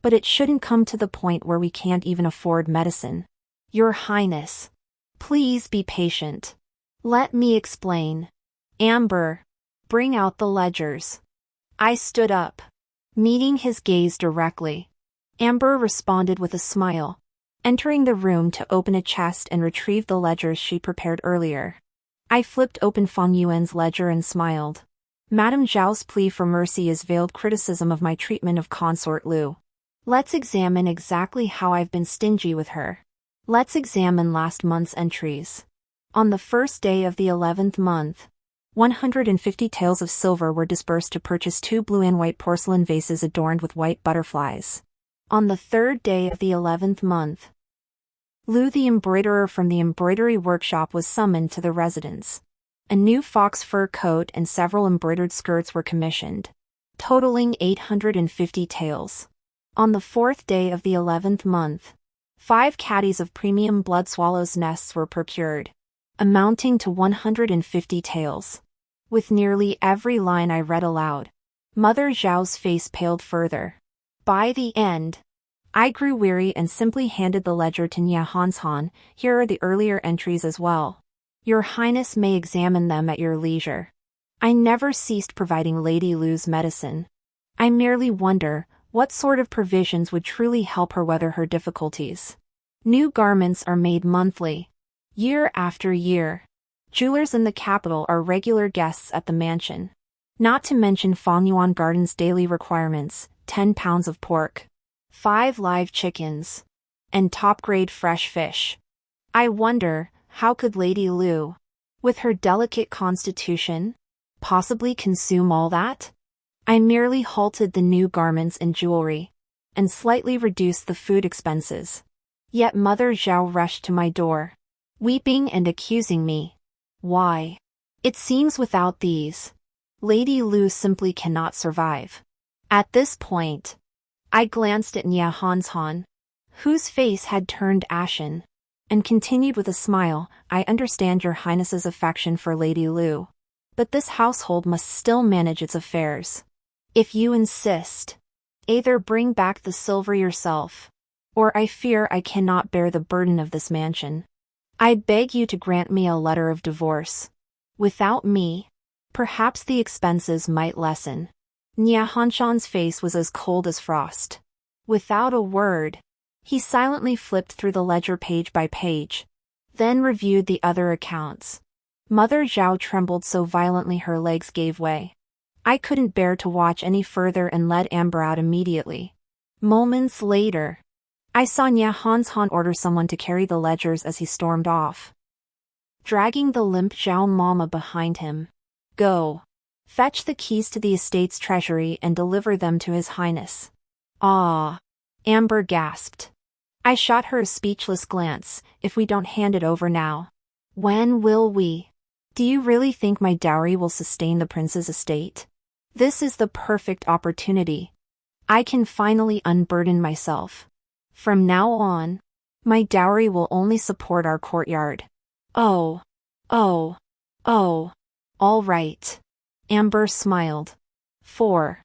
but it shouldn't come to the point where we can't even afford medicine. Your Highness, please be patient. Let me explain. Amber, bring out the ledgers." I stood up, meeting his gaze directly. Amber responded with a smile, entering the room to open a chest and retrieve the ledgers she prepared earlier. I flipped open Fang Yuan's ledger and smiled. Madame Zhao's plea for mercy is veiled criticism of my treatment of Consort Lu. Let's examine exactly how I've been stingy with her. Let's examine last month's entries. On the first day of the 11th month, 150 taels of silver were disbursed to purchase 2 blue and white porcelain vases adorned with white butterflies. On the third day of the 11th month, Lu the embroiderer from the embroidery workshop was summoned to the residence. A new fox fur coat and several embroidered skirts were commissioned, totaling 850 taels. On the fourth day of the 11th month, 5 caddies of premium blood swallows' nests were procured, amounting to 150 taels. With nearly every line I read aloud, Mother Zhao's face paled further. By the end, I grew weary and simply handed the ledger to Nya Hanshan. "Here are the earlier entries as well. Your Highness may examine them at your leisure." I never ceased providing Lady Lu's medicine. I merely wonder what sort of provisions would truly help her weather her difficulties. New garments are made monthly, year after year. Jewelers in the capital are regular guests at the mansion. Not to mention Fangyuan Garden's daily requirements: 10 pounds of pork, 5 live chickens, and top-grade fresh fish. I wonder, how could Lady Lu, with her delicate constitution, possibly consume all that? I merely halted the new garments and jewelry, and slightly reduced the food expenses. Yet Mother Zhao rushed to my door, weeping and accusing me. Why? It seems without these, Lady Lu simply cannot survive. At this point, I glanced at Nya Hanshan, whose face had turned ashen, and continued with a smile. "I understand your Highness's affection for Lady Lu, but this household must still manage its affairs. If you insist, either bring back the silver yourself, or I fear I cannot bear the burden of this mansion. I beg you to grant me a letter of divorce. Without me, perhaps the expenses might lessen." Nya Hanshan's face was as cold as frost. Without a word, he silently flipped through the ledger page by page, then reviewed the other accounts. Mother Zhao trembled so violently her legs gave way. I couldn't bear to watch any further and led Amber out immediately. Moments later, I saw Nya Hanshan order someone to carry the ledgers as he stormed off, dragging the limp Zhao Mama behind him. "Go. Fetch the keys to the estate's treasury and deliver them to His Highness." "Ah," Amber gasped. I shot her a speechless glance. "If we don't hand it over now, when will we? Do you really think my dowry will sustain the prince's estate? This is the perfect opportunity. I can finally unburden myself. From now on, my dowry will only support our courtyard." Oh, oh, oh. All right. Amber smiled. 4.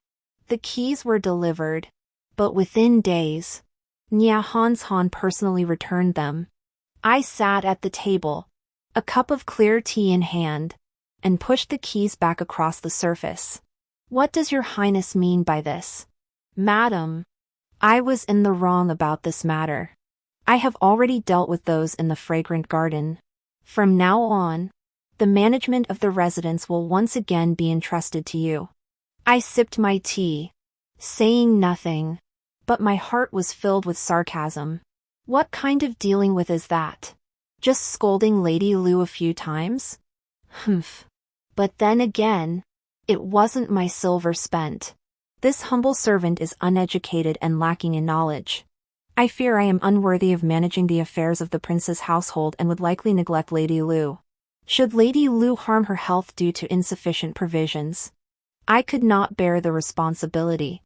The keys were delivered. But within days, Nya Han personally returned them. I sat at the table, a cup of clear tea in hand, and pushed the keys back across the surface. What does your highness mean by this? Madam, I was in the wrong about this matter. I have already dealt with those in the fragrant garden. From now on, the management of the residence will once again be entrusted to you. I sipped my tea, saying nothing, but my heart was filled with sarcasm. What kind of dealing with is that? Just scolding Lady Lu a few times? Humph. But then again, it wasn't my silver spent. This humble servant is uneducated and lacking in knowledge. I fear I am unworthy of managing the affairs of the prince's household and would likely neglect Lady Lu. Should Lady Lu harm her health due to insufficient provisions, I could not bear the responsibility.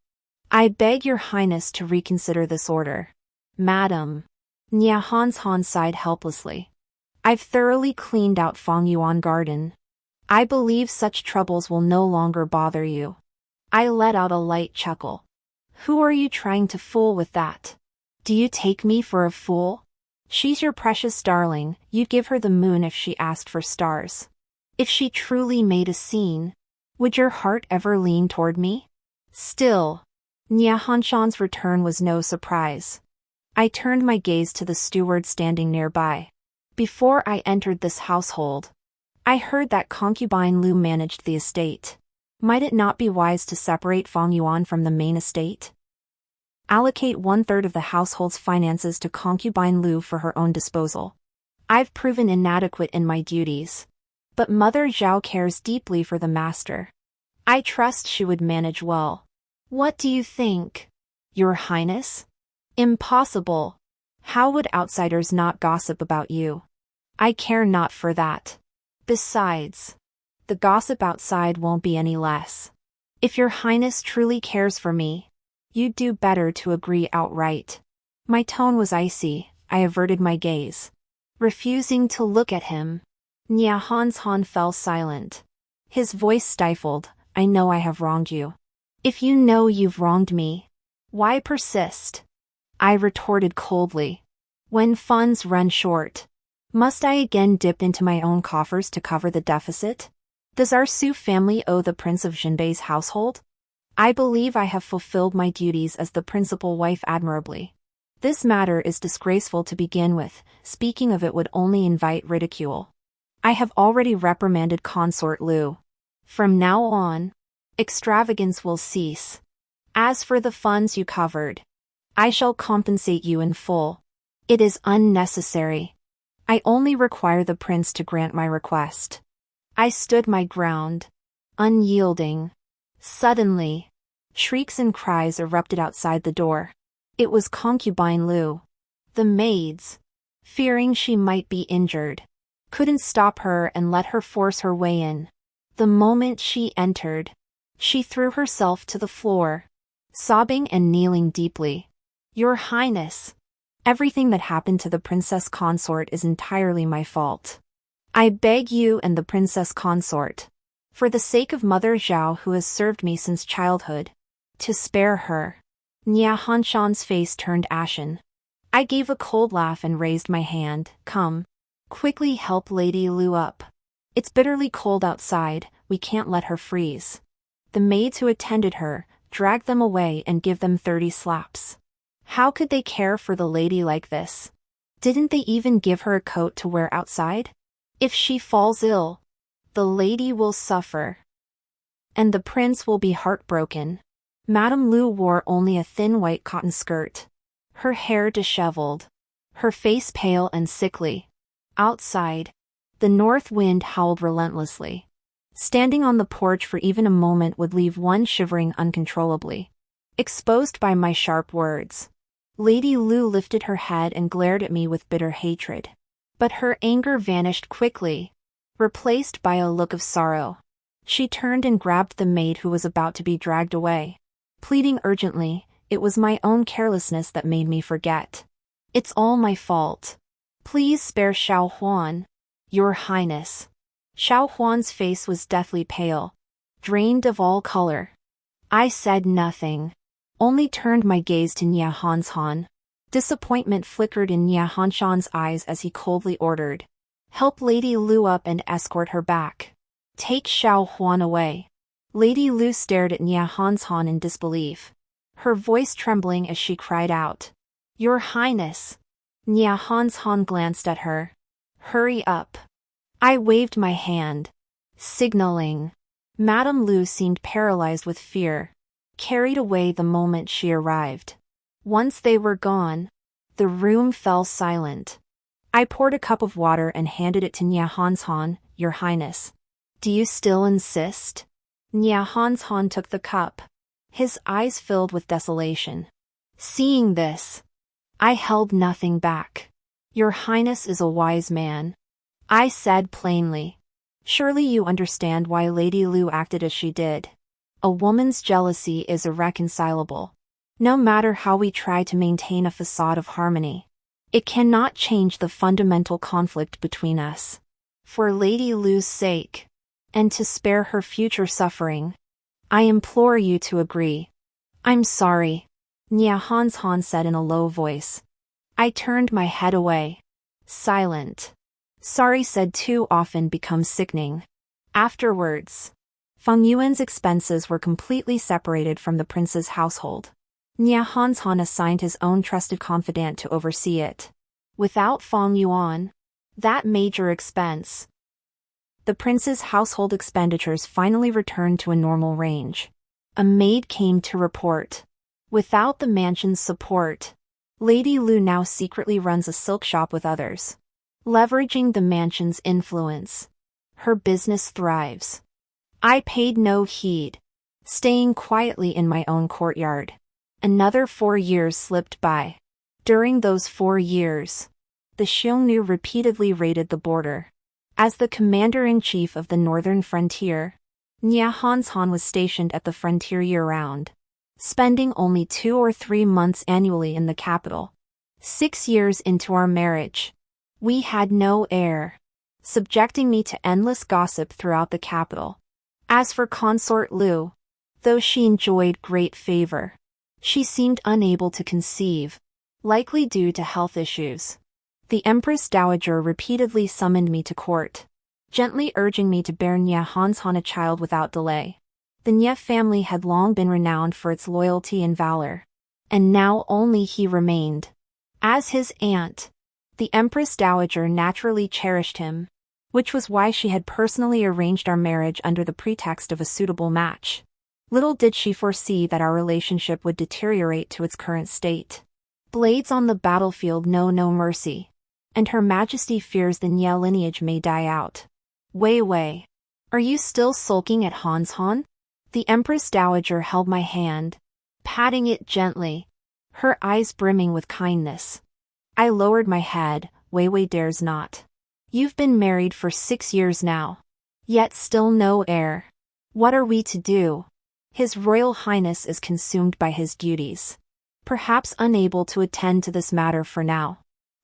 I beg your highness to reconsider this order. Madam. Nya Han sighed helplessly. I've thoroughly cleaned out Feng Yuan Garden. I believe such troubles will no longer bother you. I let out a light chuckle. Who are you trying to fool with that? Do you take me for a fool? She's your precious darling, you'd give her the moon if she asked for stars. If she truly made a scene, would your heart ever lean toward me? Still, Nya Hanshan's return was no surprise. I turned my gaze to the steward standing nearby. Before I entered this household, I heard that concubine Lu managed the estate. Might it not be wise to separate Feng Yuan from the main estate? Allocate 1/3 of the household's finances to concubine Lu for her own disposal. I've proven inadequate in my duties, but Mother Zhao cares deeply for the master. I trust she would manage well. What do you think, Your Highness? Impossible. How would outsiders not gossip about you? I care not for that. Besides, the gossip outside won't be any less. If Your Highness truly cares for me, you'd do better to agree outright. My tone was icy, I averted my gaze. Refusing to look at him, Nya Han fell silent. His voice stifled, I know I have wronged you. If you know you've wronged me, why persist? I retorted coldly. When funds run short, must I again dip into my own coffers to cover the deficit? Does our Su family owe the Prince of Jinbei's household? I believe I have fulfilled my duties as the principal wife admirably. This matter is disgraceful to begin with, speaking of it would only invite ridicule. I have already reprimanded Consort Lu. From now on, extravagance will cease. As for the funds you covered, I shall compensate you in full. It is unnecessary. I only require the prince to grant my request. I stood my ground, unyielding. Suddenly, shrieks and cries erupted outside the door. It was concubine Lu. The maids, fearing she might be injured, couldn't stop her and let her force her way in. The moment she entered, she threw herself to the floor, sobbing and kneeling deeply. Your Highness, everything that happened to the princess consort is entirely my fault. I beg you and the princess consort, for the sake of Mother Zhao who has served me since childhood, to spare her. Nya Hanshan's face turned ashen. I gave a cold laugh and raised my hand. Come, quickly help Lady Lu up. It's bitterly cold outside, we can't let her freeze. The maids who attended her, drag them away and give them 30 slaps. How could they care for the lady like this? Didn't they even give her a coat to wear outside? If she falls ill, the lady will suffer. And the prince will be heartbroken. Madame Lu wore only a thin white cotton skirt. Her hair disheveled. Her face pale and sickly. Outside, the north wind howled relentlessly. Standing on the porch for even a moment would leave one shivering uncontrollably. Exposed by my sharp words, Lady Lu lifted her head and glared at me with bitter hatred. But her anger vanished quickly, replaced by a look of sorrow. She turned and grabbed the maid who was about to be dragged away. Pleading urgently, it was my own carelessness that made me forget. It's all my fault. Please spare Xiao Huan. Your Highness. Xiao Huan's face was deathly pale, drained of all color. I said nothing, only turned my gaze to Nie Hanshan. Disappointment flickered in Nie Hanshan's eyes as he coldly ordered, "Help Lady Lu up and escort her back. Take Xiao Huan away." Lady Lu stared at Nie Hanshan in disbelief, her voice trembling as she cried out, "Your Highness." Nie Hanshan glanced at her. "Hurry up." I waved my hand, signaling. Madame Lu seemed paralyzed with fear, carried away the moment she arrived. Once they were gone, the room fell silent. I poured a cup of water and handed it to Nie Hanshan. "Your Highness. Do you still insist?" Nie Hanshan took the cup, his eyes filled with desolation. Seeing this, I held nothing back. "Your Highness is a wise man," I said plainly. "Surely you understand why Lady Lu acted as she did. A woman's jealousy is irreconcilable. No matter how we try to maintain a facade of harmony, it cannot change the fundamental conflict between us. For Lady Lu's sake, and to spare her future suffering, I implore you to agree." "I'm sorry," Nie Hanshan said in a low voice. I turned my head away, silent. Sorry said too often becomes sickening. Afterwards, Feng Yuan's expenses were completely separated from the prince's household. Nie Hanshan assigned his own trusted confidant to oversee it. Without Feng Yuan, that major expense, the prince's household expenditures finally returned to a normal range. A maid came to report. Without the mansion's support, Lady Lu now secretly runs a silk shop with others. Leveraging the mansion's influence, her business thrives. I paid no heed, staying quietly in my own courtyard. Another 4 years slipped by. During those 4 years, the Xiongnu repeatedly raided the border. As the commander-in-chief of the northern frontier, Nie Hanshan was stationed at the frontier year-round, spending only 2 or 3 months annually in the capital. 6 years into our marriage, we had no heir, subjecting me to endless gossip throughout the capital. As for Consort Lu, though she enjoyed great favor, she seemed unable to conceive, likely due to health issues. The Empress Dowager repeatedly summoned me to court, gently urging me to bear Nie Hanshan a child without delay. The Nie family had long been renowned for its loyalty and valor, and now only he remained. As his aunt, the Empress Dowager naturally cherished him, which was why she had personally arranged our marriage under the pretext of a suitable match. Little did she foresee that our relationship would deteriorate to its current state. Blades on the battlefield know no mercy, and Her Majesty fears the Nie lineage may die out. Wei Wei, are you still sulking at Hanshan? The Empress Dowager held my hand, patting it gently, her eyes brimming with kindness. I lowered my head. Wei Wei dares not. You've been married for 6 years now, yet still no heir. What are we to do? His Royal Highness is consumed by his duties, perhaps unable to attend to this matter for now.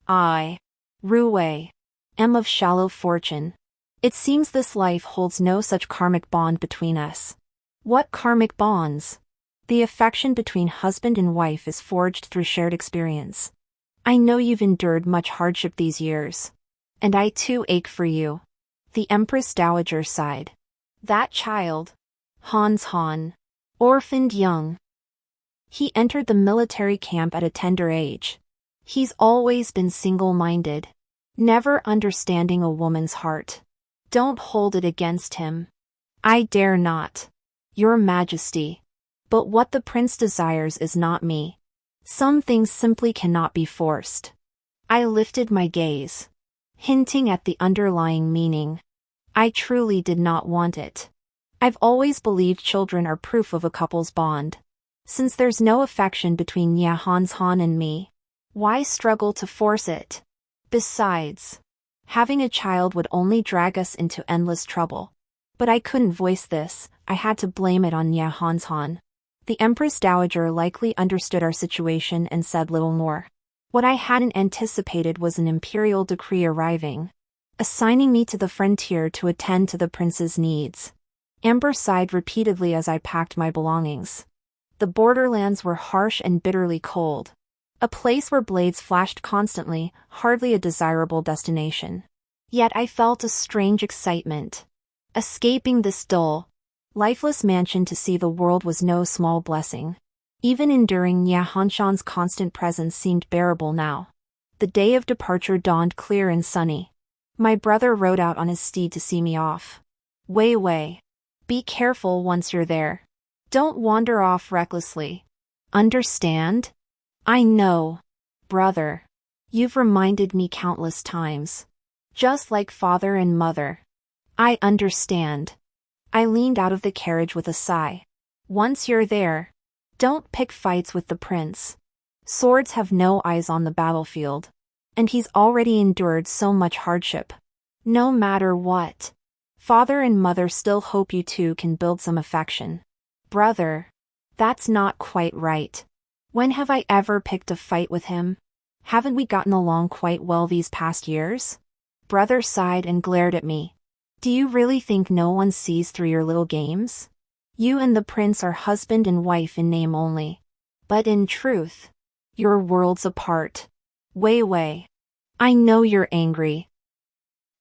I, Ru Wei, am of shallow fortune. It seems this life holds no such karmic bond between us. What karmic bonds? The affection between husband and wife is forged through shared experience. I know you've endured much hardship these years, and I too ache for you. The Empress Dowager sighed. That child, Hanshan, orphaned young. He entered the military camp at a tender age. He's always been single-minded, never understanding a woman's heart. Don't hold it against him. I dare not, Your Majesty. But what the prince desires is not me. Some things simply cannot be forced. I lifted my gaze, hinting at the underlying meaning. I truly did not want it. I've always believed children are proof of a couple's bond. Since there's no affection between Nie Hanshan and me, why struggle to force it? Besides, having a child would only drag us into endless trouble. But I couldn't voice this. I had to blame it on Nie Hanshan. The Empress Dowager likely understood our situation and said little more. What I hadn't anticipated was an imperial decree arriving. assigning me to the frontier to attend to the prince's needs. Amber sighed repeatedly as I packed my belongings. The borderlands were harsh and bitterly cold. A place where blades flashed constantly, hardly a desirable destination. Yet I felt a strange excitement. Escaping this dull, lifeless mansion to see the world was no small blessing. Even enduring Nya Hanshan's constant presence seemed bearable now. The day of departure dawned clear and sunny. My brother rode out on his steed to see me off. Wei Wei. Be careful once you're there. Don't wander off recklessly. Understand? I know, brother. You've reminded me countless times. Just like father and mother. I understand. I leaned out of the carriage with a sigh. Once you're there, don't pick fights with the prince. Swords have no eyes on the battlefield. And he's already endured so much hardship. No matter what. Father and mother still hope you two can build some affection. Brother. That's not quite right. When have I ever picked a fight with him? Haven't we gotten along quite well these past years? Brother sighed and glared at me. Do you really think no one sees through your little games? You and the prince are husband and wife in name only. But in truth, you're worlds apart. Wei Wei. I know you're angry.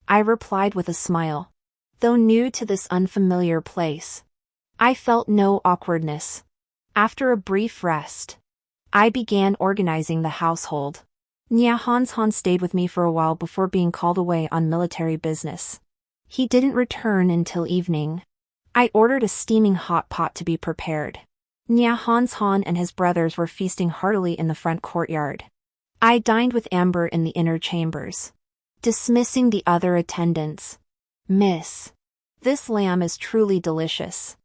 I replied with a smile. Though new to this unfamiliar place, I felt no awkwardness. After a brief rest, I began organizing the household. Nya Hanshan stayed with me for a while before being called away on military business. He didn't return until evening. I ordered a steaming hot pot to be prepared. Nya Hanshan and his brothers were feasting heartily in the front courtyard. I dined with Amber in the inner chambers. Dismissing the other attendants. Miss. This lamb is truly delicious.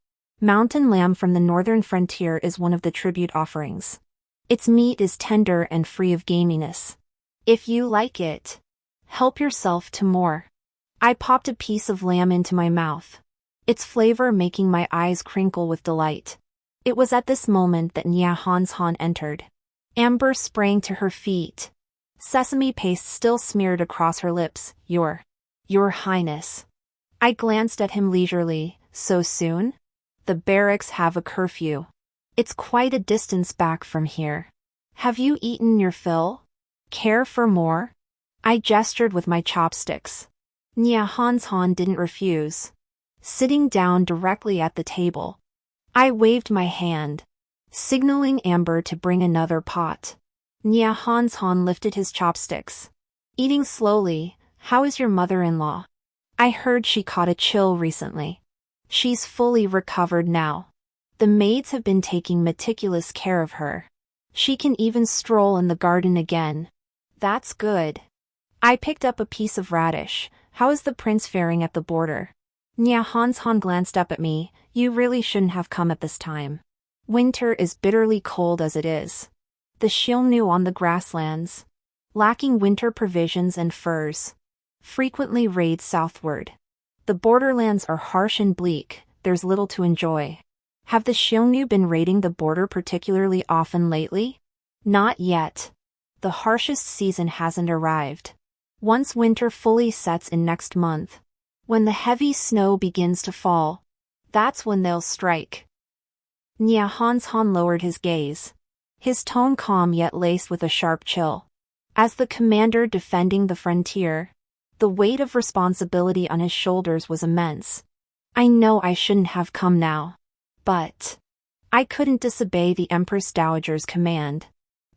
Mountain lamb from the northern frontier is one of the tribute offerings. Its meat is tender and free of gaminess. If you like it, help yourself to more. I popped a piece of lamb into my mouth, its flavor making my eyes crinkle with delight. It was at this moment that Nya Hanshan entered. Amber sprang to her feet. Sesame paste still smeared across her lips. Your Highness. I glanced at him leisurely. So soon? The barracks have a curfew. It's quite a distance back from here. Have you eaten your fill? Care for more? I gestured with my chopsticks. Nya Hanshan didn't refuse. Sitting down directly at the table, I waved my hand, signaling Amber to bring another pot. Nya Hanshan lifted his chopsticks. Eating slowly. How is your mother-in-law? I heard she caught a chill recently. She's fully recovered now. The maids have been taking meticulous care of her. She can even stroll in the garden again. That's good. I picked up a piece of radish. How is the prince faring at the border? Nya Hanshan glanced up at me. You really shouldn't have come at this time. Winter is bitterly cold as it is. The Xiongnu on the grasslands, lacking winter provisions and furs, frequently raid southward. The borderlands are harsh and bleak, there's little to enjoy. Have the Xiongnu been raiding the border particularly often lately? Not yet. The harshest season hasn't arrived. Once winter fully sets in next month, when the heavy snow begins to fall, that's when they'll strike. Nya Hanshan lowered his gaze, his tone calm yet laced with a sharp chill. As the commander defending the frontier, the weight of responsibility on his shoulders was immense. I know I shouldn't have come now, but I couldn't disobey the Empress Dowager's command.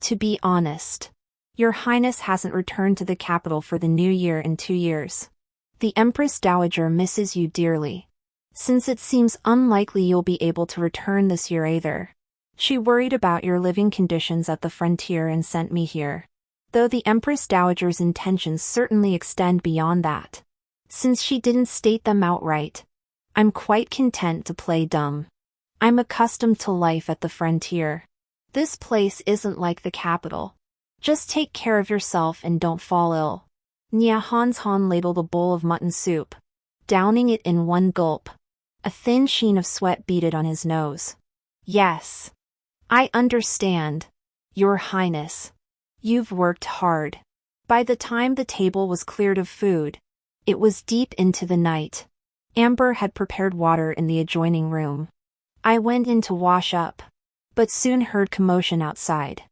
To be honest, Your Highness hasn't returned to the capital for the new year in 2 years. The Empress Dowager misses you dearly. Since it seems unlikely you'll be able to return this year either, she worried about your living conditions at the frontier and sent me here. Though the Empress Dowager's intentions certainly extend beyond that. Since she didn't state them outright, I'm quite content to play dumb. I'm accustomed to life at the frontier. This place isn't like the capital. Just take care of yourself and don't fall ill. Nya Hanshan ladled a bowl of mutton soup, downing it in one gulp. A thin sheen of sweat beaded on his nose. Yes. I understand, Your Highness. You've worked hard. By the time the table was cleared of food, It was deep into the night. Amber had prepared water in the adjoining room. I went in to wash up, but soon heard commotion outside.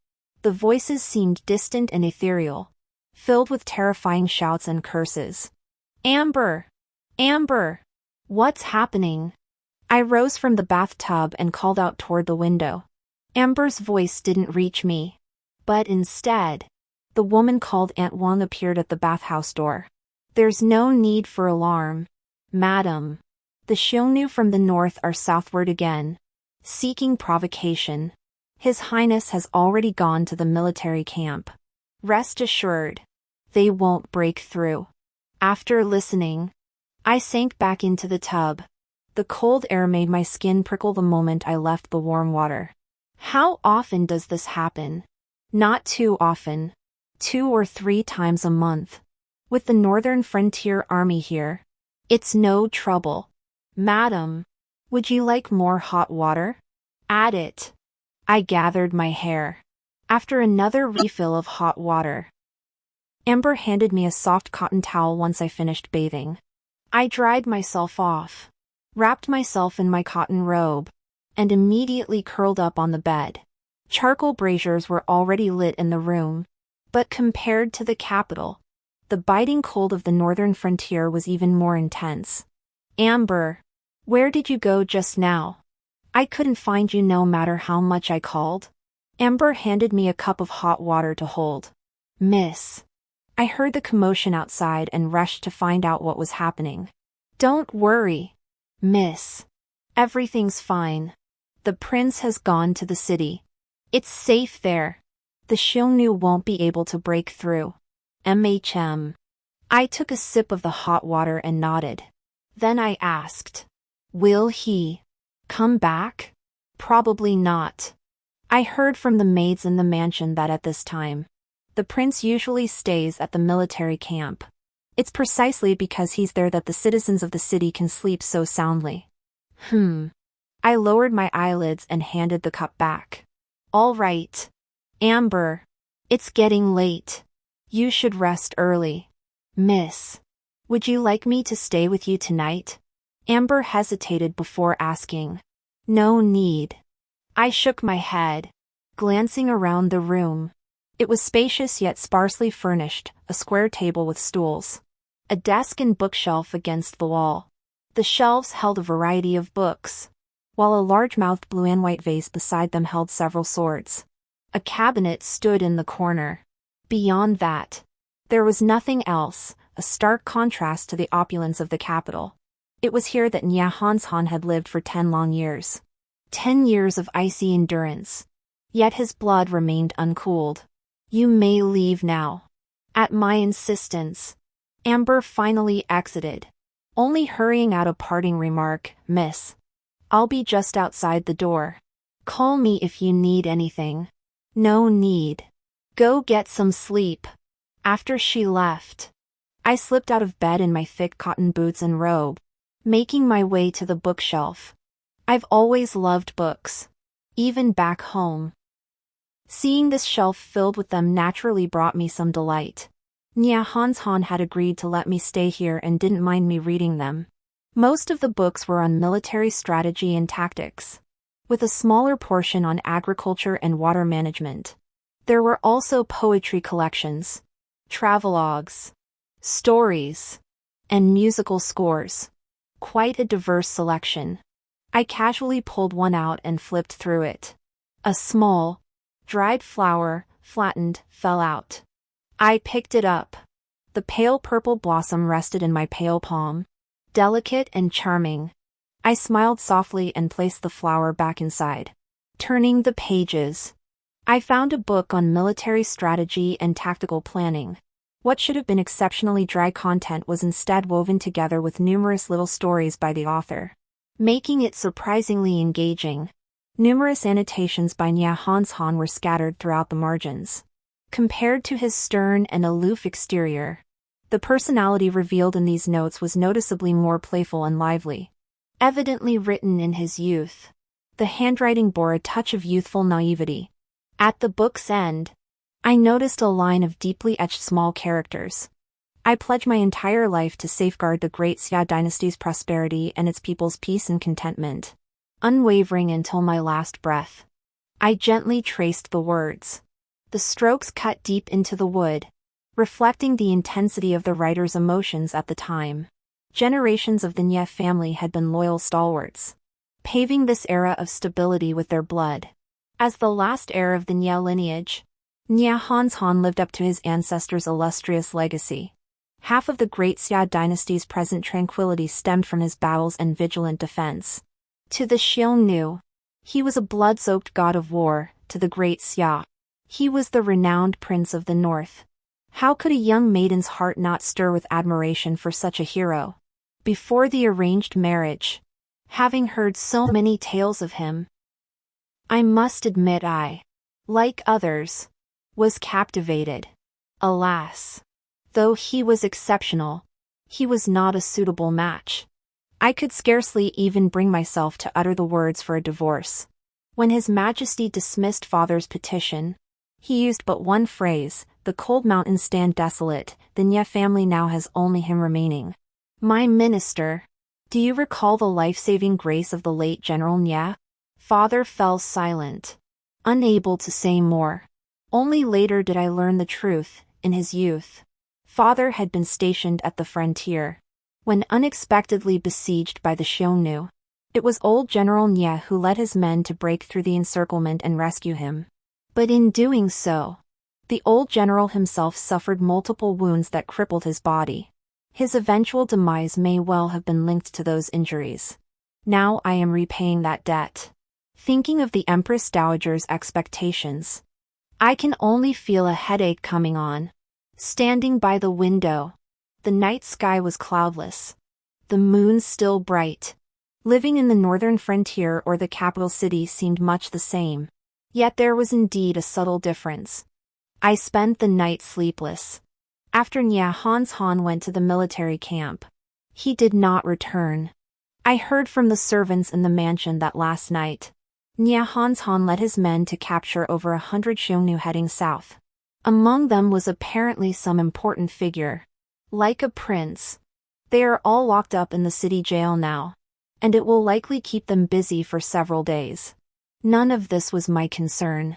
The voices seemed distant and ethereal, filled with terrifying shouts and curses. Amber! Amber! What's happening? I rose from the bathtub and called out toward the window. Amber's voice didn't reach me, but instead, the woman called Aunt Wang appeared at the bathhouse door. There's no need for alarm, madam. The Xiongnu from the north are southward again, seeking provocation. His Highness has already gone to the military camp. Rest assured, they won't break through. After listening, I sank back into the tub. The cold air made my skin prickle the moment I left the warm water. How often does this happen? Not too often. 2 or 3 times a month. With the Northern Frontier Army here, it's no trouble. Madam, would you like more hot water? Add it. I gathered my hair. After another refill of hot water, Amber handed me a soft cotton towel once I finished bathing. I dried myself off, wrapped myself in my cotton robe, and immediately curled up on the bed. Charcoal braziers were already lit in the room, but compared to the capital, the biting cold of the northern frontier was even more intense. Amber, where did you go just now? I couldn't find you no matter how much I called. Amber handed me a cup of hot water to hold. Miss. I heard the commotion outside and rushed to find out what was happening. Don't worry, miss. Everything's fine. The prince has gone to the city. It's safe there. The Xiongnu won't be able to break through. I took a sip of the hot water and nodded. Then I asked, will he come back? Probably not. I heard from the maids in the mansion that at this time, the prince usually stays at the military camp. It's precisely because he's there that the citizens of the city can sleep so soundly. I lowered my eyelids and handed the cup back. All right. Amber, it's getting late. You should rest early. Miss, would you like me to stay with you tonight? Amber hesitated before asking. No need. I shook my head, glancing around the room. It was spacious yet sparsely furnished, a square table with stools, a desk and bookshelf against the wall. The shelves held a variety of books, while a large-mouthed blue and white vase beside them held several swords. A cabinet stood in the corner. Beyond that, there was nothing else, a stark contrast to the opulence of the capital. It was here that Nya had lived for 10 long years. 10 years of icy endurance. Yet his blood remained uncooled. You may leave now. At my insistence, Amber finally exited, only hurrying out a parting remark, Miss. I'll be just outside the door. Call me if you need anything. No need. Go get some sleep. After she left, I slipped out of bed in my thick cotton boots and robe, making my way to the bookshelf. I've always loved books, even back home. Seeing this shelf filled with them naturally brought me some delight. Nya Han had agreed to let me stay here and didn't mind me reading them. Most of the books were on military strategy and tactics, with a smaller portion on agriculture and water management. There were also poetry collections, travelogues, stories, and musical scores. Quite a diverse selection. I casually pulled one out and flipped through it. A small, dried flower, flattened, fell out. I picked it up. The pale purple blossom rested in my pale palm, delicate and charming. I smiled softly and placed the flower back inside. Turning the pages, I found a book on military strategy and tactical planning. What should have been exceptionally dry content was instead woven together with numerous little stories by the author, making it surprisingly engaging. Numerous annotations by Nya Han were scattered throughout the margins. Compared to his stern and aloof exterior, the personality revealed in these notes was noticeably more playful and lively. Evidently written in his youth, the handwriting bore a touch of youthful naivety. At the book's end, I noticed a line of deeply etched small characters. I pledge my entire life to safeguard the Great Xia dynasty's prosperity and its people's peace and contentment. Unwavering until my last breath. I gently traced the words. The strokes cut deep into the wood, reflecting the intensity of the writer's emotions at the time. Generations of the Nie family had been loyal stalwarts, paving this era of stability with their blood. As the last heir of the Nie lineage, Nie Hanshan lived up to his ancestors' illustrious legacy. Half of the Great Xia dynasty's present tranquility stemmed from his battles and vigilant defense. To the Xiongnu, he was a blood-soaked god of war. To the Great Xia, he was the renowned prince of the north. How could a young maiden's heart not stir with admiration for such a hero? Before the arranged marriage, having heard so many tales of him, I must admit I, like others, was captivated. Alas, though he was exceptional, he was not a suitable match. I could scarcely even bring myself to utter the words for a divorce. When His Majesty dismissed father's petition, he used but one phrase: the cold mountains stand desolate, the Nie family now has only him remaining. My minister, do you recall the life-saving grace of the late General Nie? Father fell silent, unable to say more. Only later did I learn the truth. In his youth, father had been stationed at the frontier. When unexpectedly besieged by the Xiongnu, it was old General Nie who led his men to break through the encirclement and rescue him. But in doing so, the old general himself suffered multiple wounds that crippled his body. His eventual demise may well have been linked to those injuries. Now I am repaying that debt. Thinking of the Empress Dowager's expectations, I can only feel a headache coming on. Standing by the window, the night sky was cloudless, the moon still bright. Living in the northern frontier or the capital city seemed much the same. Yet there was indeed a subtle difference. I spent the night sleepless. After Nie Hanshan went to the military camp, he did not return. I heard from the servants in the mansion that last night, Nie Hanshan led his men to capture over 100 Xiongnu heading south. Among them was apparently some important figure. Like a prince, they are all locked up in the city jail now, and it will likely keep them busy for several days. None of this was my concern.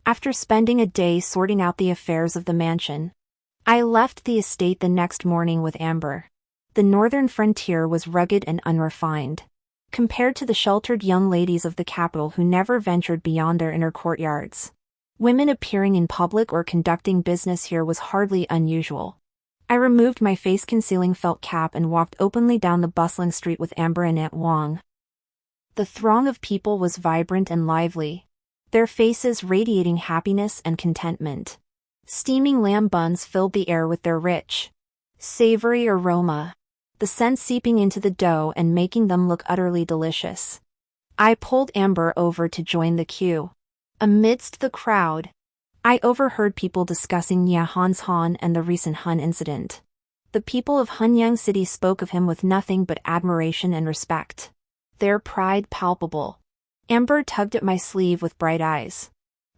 After spending a day sorting out the affairs of the mansion, I left the estate the next morning with Amber. The northern frontier was rugged and unrefined, compared to the sheltered young ladies of the capital who never ventured beyond their inner courtyards. Women appearing in public or conducting business here was hardly unusual. I removed my face-concealing felt cap and walked openly down the bustling street with Amber and Aunt Wang. The throng of people was vibrant and lively, their faces radiating happiness and contentment. Steaming lamb buns filled the air with their rich, savory aroma, the scent seeping into the dough and making them look utterly delicious. I pulled Amber over to join the queue. Amidst the crowd, I overheard people discussing Nie Hanshan and the recent Hun incident. The people of Hunyang City spoke of him with nothing but admiration and respect, their pride palpable. Amber tugged at my sleeve with bright eyes,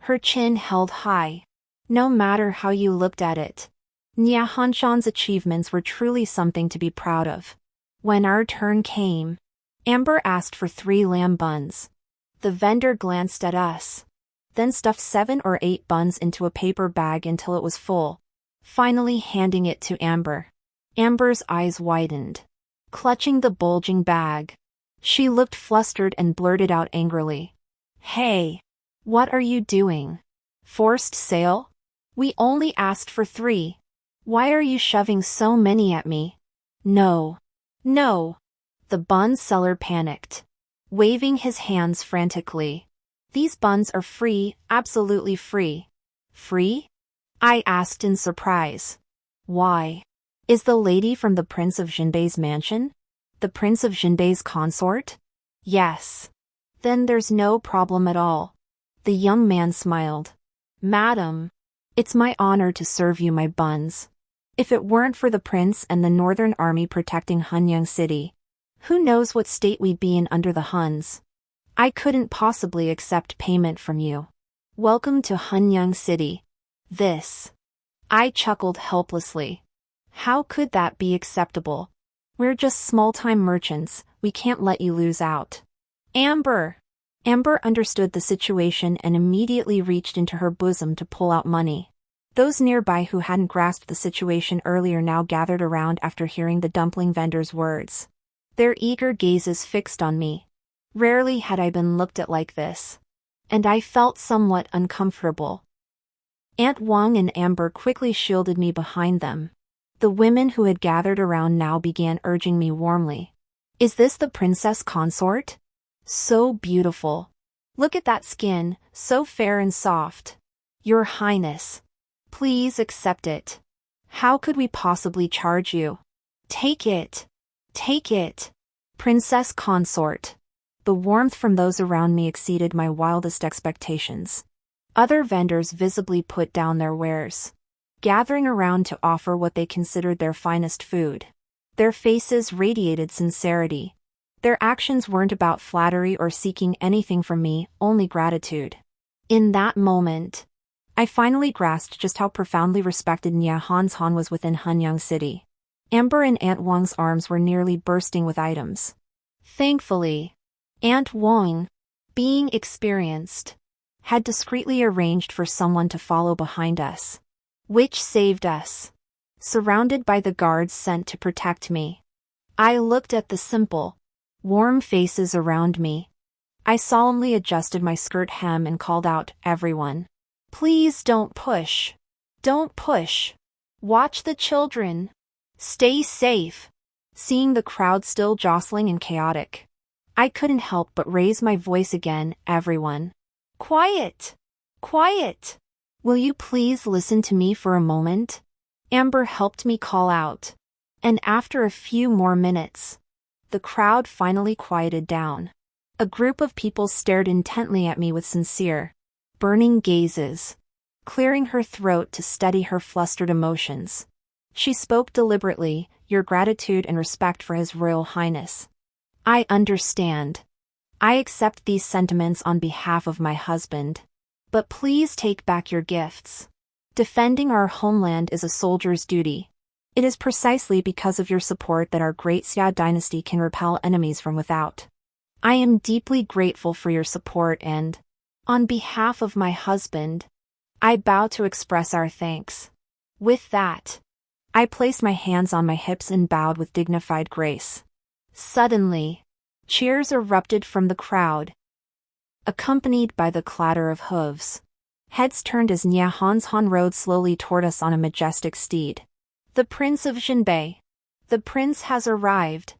her chin held high. No matter how you looked at it, Nie Hanshan's achievements were truly something to be proud of. When our turn came, Amber asked for 3 lamb buns. The vendor glanced at us, then stuffed 7 or 8 buns into a paper bag until it was full, finally handing it to Amber. Amber's eyes widened, clutching the bulging bag. She looked flustered and blurted out angrily, "Hey, what are you doing? Forced sale? We only asked for 3. Why are you shoving so many at me?" "No. No." The bun seller panicked, waving his hands frantically. "These buns are free, absolutely free." "Free?" I asked in surprise. "Why? Is the lady from the Prince of Jinbei's mansion? The Prince of Jinbei's consort?" "Yes." "Then there's no problem at all." The young man smiled. "Madam, it's my honor to serve you my buns. If it weren't for the prince and the northern army protecting Hunyang City, who knows what state we'd be in under the Huns. I couldn't possibly accept payment from you. Welcome to Hunyang City. This." I chuckled helplessly. How could that be acceptable? We're just small-time merchants, we can't let you lose out. Amber! Amber understood the situation and immediately reached into her bosom to pull out money. Those nearby who hadn't grasped the situation earlier now gathered around after hearing the dumpling vendor's words. Their eager gazes fixed on me. Rarely had I been looked at like this. And I felt somewhat uncomfortable. Aunt Wang and Amber quickly shielded me behind them. The women who had gathered around now began urging me warmly. Is this the princess consort? So beautiful. Look at that skin, so fair and soft. Your Highness. Please accept it. How could we possibly charge you? Take it. Take it. Princess consort. The warmth from those around me exceeded my wildest expectations. Other vendors visibly put down their wares, gathering around to offer what they considered their finest food. Their faces radiated sincerity. Their actions weren't about flattery or seeking anything from me, only gratitude. In that moment, I finally grasped just how profoundly respected Nia Han was within Hunyang City. Amber and Aunt Wang's arms were nearly bursting with items. Thankfully, Aunt Wang, being experienced, had discreetly arranged for someone to follow behind us, which saved us. Surrounded by the guards sent to protect me, I looked at the simple, warm faces around me. I solemnly adjusted my skirt hem and called out, "Everyone, please don't push. Don't push. Watch the children. Stay safe." Seeing the crowd still jostling and chaotic, I couldn't help but raise my voice again. "Everyone. Quiet! Quiet! Will you please listen to me for a moment?" Amber helped me call out. And after a few more minutes, the crowd finally quieted down. A group of people stared intently at me with sincere, burning gazes. Clearing her throat to steady her flustered emotions, she spoke deliberately, "Your gratitude and respect for His Royal Highness. I understand. I accept these sentiments on behalf of my husband. But please take back your gifts. Defending our homeland is a soldier's duty. It is precisely because of your support that our great Xia dynasty can repel enemies from without. I am deeply grateful for your support and, on behalf of my husband, I bow to express our thanks." With that, I placed my hands on my hips and bowed with dignified grace. Suddenly, cheers erupted from the crowd, accompanied by the clatter of hooves. Heads turned as Nia Han rode slowly toward us on a majestic steed. "The Prince of Jinbei. The prince has arrived."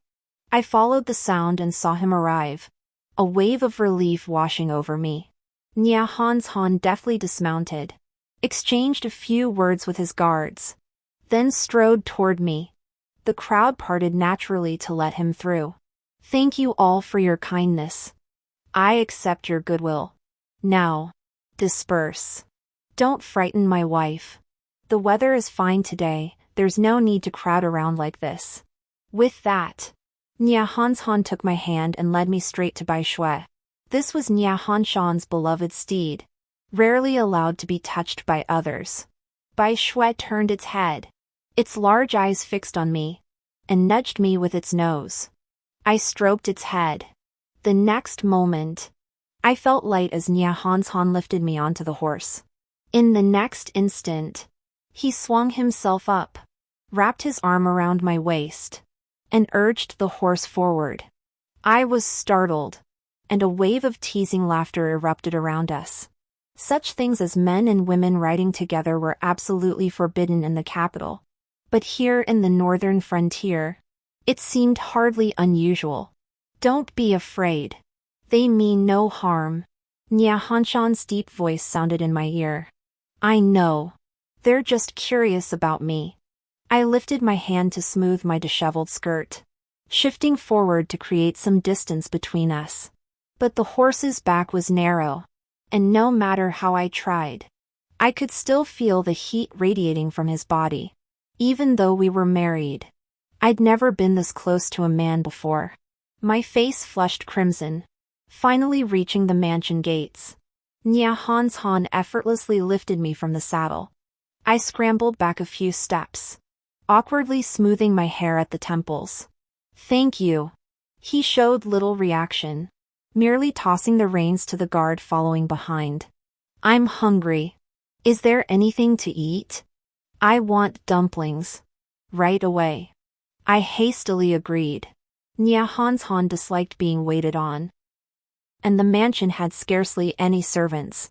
I followed the sound and saw him arrive, a wave of relief washing over me. Nia Han deftly dismounted, exchanged a few words with his guards, then strode toward me. The crowd parted naturally to let him through. "Thank you all for your kindness. I accept your goodwill. Now, disperse. Don't frighten my wife. The weather is fine today, there's no need to crowd around like this." With that, Nia Han took my hand and led me straight to Bai Shui. This was Nia Hanshan's beloved steed, rarely allowed to be touched by others. Bai Shui turned its head, its large eyes fixed on me, and nudged me with its nose. I stroked its head. The next moment, I felt light as Nia Han lifted me onto the horse. In the next instant, he swung himself up, wrapped his arm around my waist, and urged the horse forward. I was startled, and a wave of teasing laughter erupted around us. Such things as men and women riding together were absolutely forbidden in the capital. But here in the northern frontier, it seemed hardly unusual. "Don't be afraid. They mean no harm." Nia Hanshan's deep voice sounded in my ear. "I know. They're just curious about me." I lifted my hand to smooth my disheveled skirt, shifting forward to create some distance between us. But the horse's back was narrow, and no matter how I tried, I could still feel the heat radiating from his body. Even though we were married, I'd never been this close to a man before. My face flushed crimson. Finally reaching the mansion gates, Nia Han effortlessly lifted me from the saddle. I scrambled back a few steps, awkwardly smoothing my hair at the temples. "Thank you." He showed little reaction, merely tossing the reins to the guard following behind. "I'm hungry. Is there anything to eat?" "I want dumplings. Right away." I hastily agreed. Nya Hanshan disliked being waited on. And the mansion had scarcely any servants.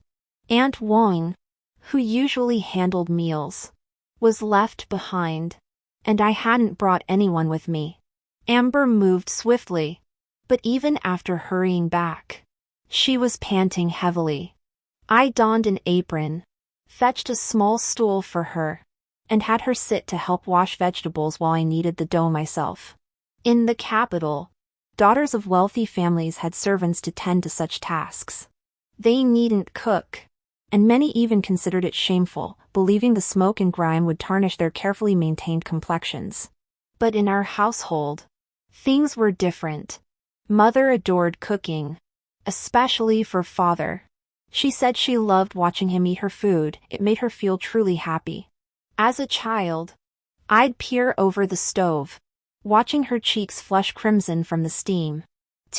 Aunt Wang, who usually handled meals, was left behind, and I hadn't brought anyone with me. Amber moved swiftly, but even after hurrying back, she was panting heavily. I donned an apron, fetched a small stool for her, and had her sit to help wash vegetables while I kneaded the dough myself. In the capital, daughters of wealthy families had servants to tend to such tasks. They needn't cook, and many even considered it shameful, believing the smoke and grime would tarnish their carefully maintained complexions. But in our household, things were different. Mother adored cooking, especially for father. She said she loved watching him eat her food. It made her feel truly happy. As a child, I'd peer over the stove, watching her cheeks flush crimson from the steam.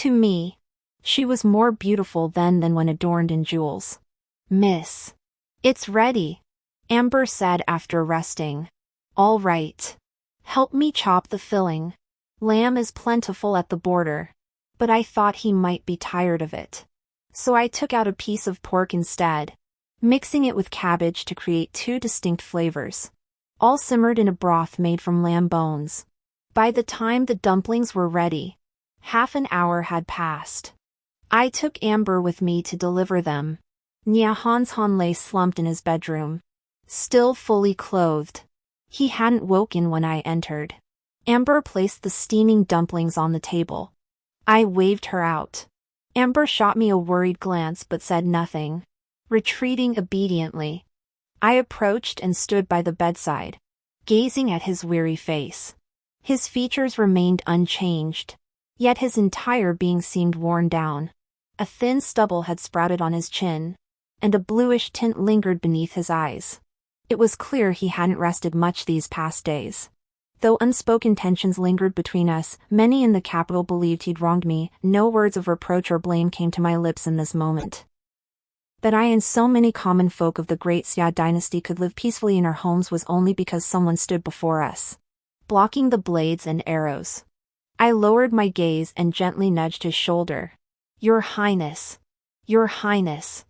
To me, she was more beautiful then than when adorned in jewels. "Miss, it's ready," Amber said after resting. "All right. Help me chop the filling. Lamb is plentiful at the border, but I thought he might be tired of it. So I took out a piece of pork instead, mixing it with cabbage to create two distinct flavors, all simmered in a broth made from lamb bones. By the time the dumplings were ready, half an hour had passed. I took Amber with me to deliver them. Nya Hanshan lay slumped in his bedroom, still fully clothed. He hadn't woken when I entered. Amber placed the steaming dumplings on the table. I waved her out. Amber shot me a worried glance but said nothing, retreating obediently. I approached and stood by the bedside, gazing at his weary face. His features remained unchanged, yet his entire being seemed worn down. A thin stubble had sprouted on his chin, and a bluish tint lingered beneath his eyes. It was clear he hadn't rested much these past days. Though unspoken tensions lingered between us, many in the capital believed he'd wronged me. No words of reproach or blame came to my lips in this moment. That I and so many common folk of the great Xia dynasty could live peacefully in our homes was only because someone stood before us, blocking the blades and arrows. I lowered my gaze and gently nudged his shoulder. "Your Highness. Your Highness.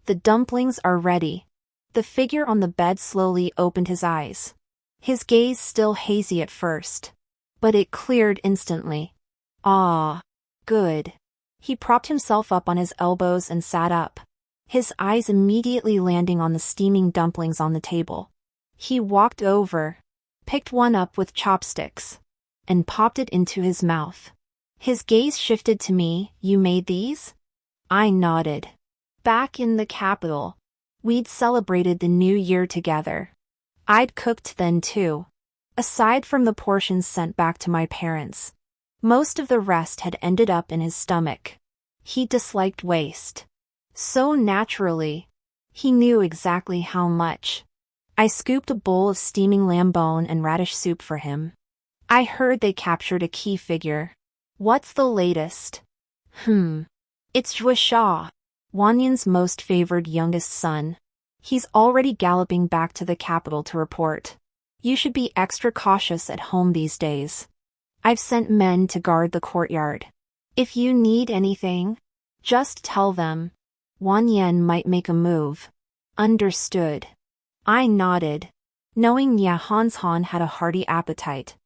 The dumplings are ready." The figure on the bed slowly opened his eyes. His gaze still hazy at first, but it cleared instantly. "Ah, good." He propped himself up on his elbows and sat up, his eyes immediately landing on the steaming dumplings on the table. He walked over, picked one up with chopsticks, and popped it into his mouth. His gaze shifted to me. "You made these?" I nodded. Back in the capital, we'd celebrated the new year together. I'd cooked then too. Aside from the portions sent back to my parents, most of the rest had ended up in his stomach. He disliked waste. So naturally, he knew exactly how much. I scooped a bowl of steaming lamb bone and radish soup for him. I heard they captured a key figure. "What's the latest?" It's Zhuo, Wanyan's most favored youngest son. He's already galloping back to the capital to report. You should be extra cautious at home these days. I've sent men to guard the courtyard. If you need anything, just tell them. Wanyan might make a move. Understood. I nodded, knowing Nya Hanshan had a hearty appetite.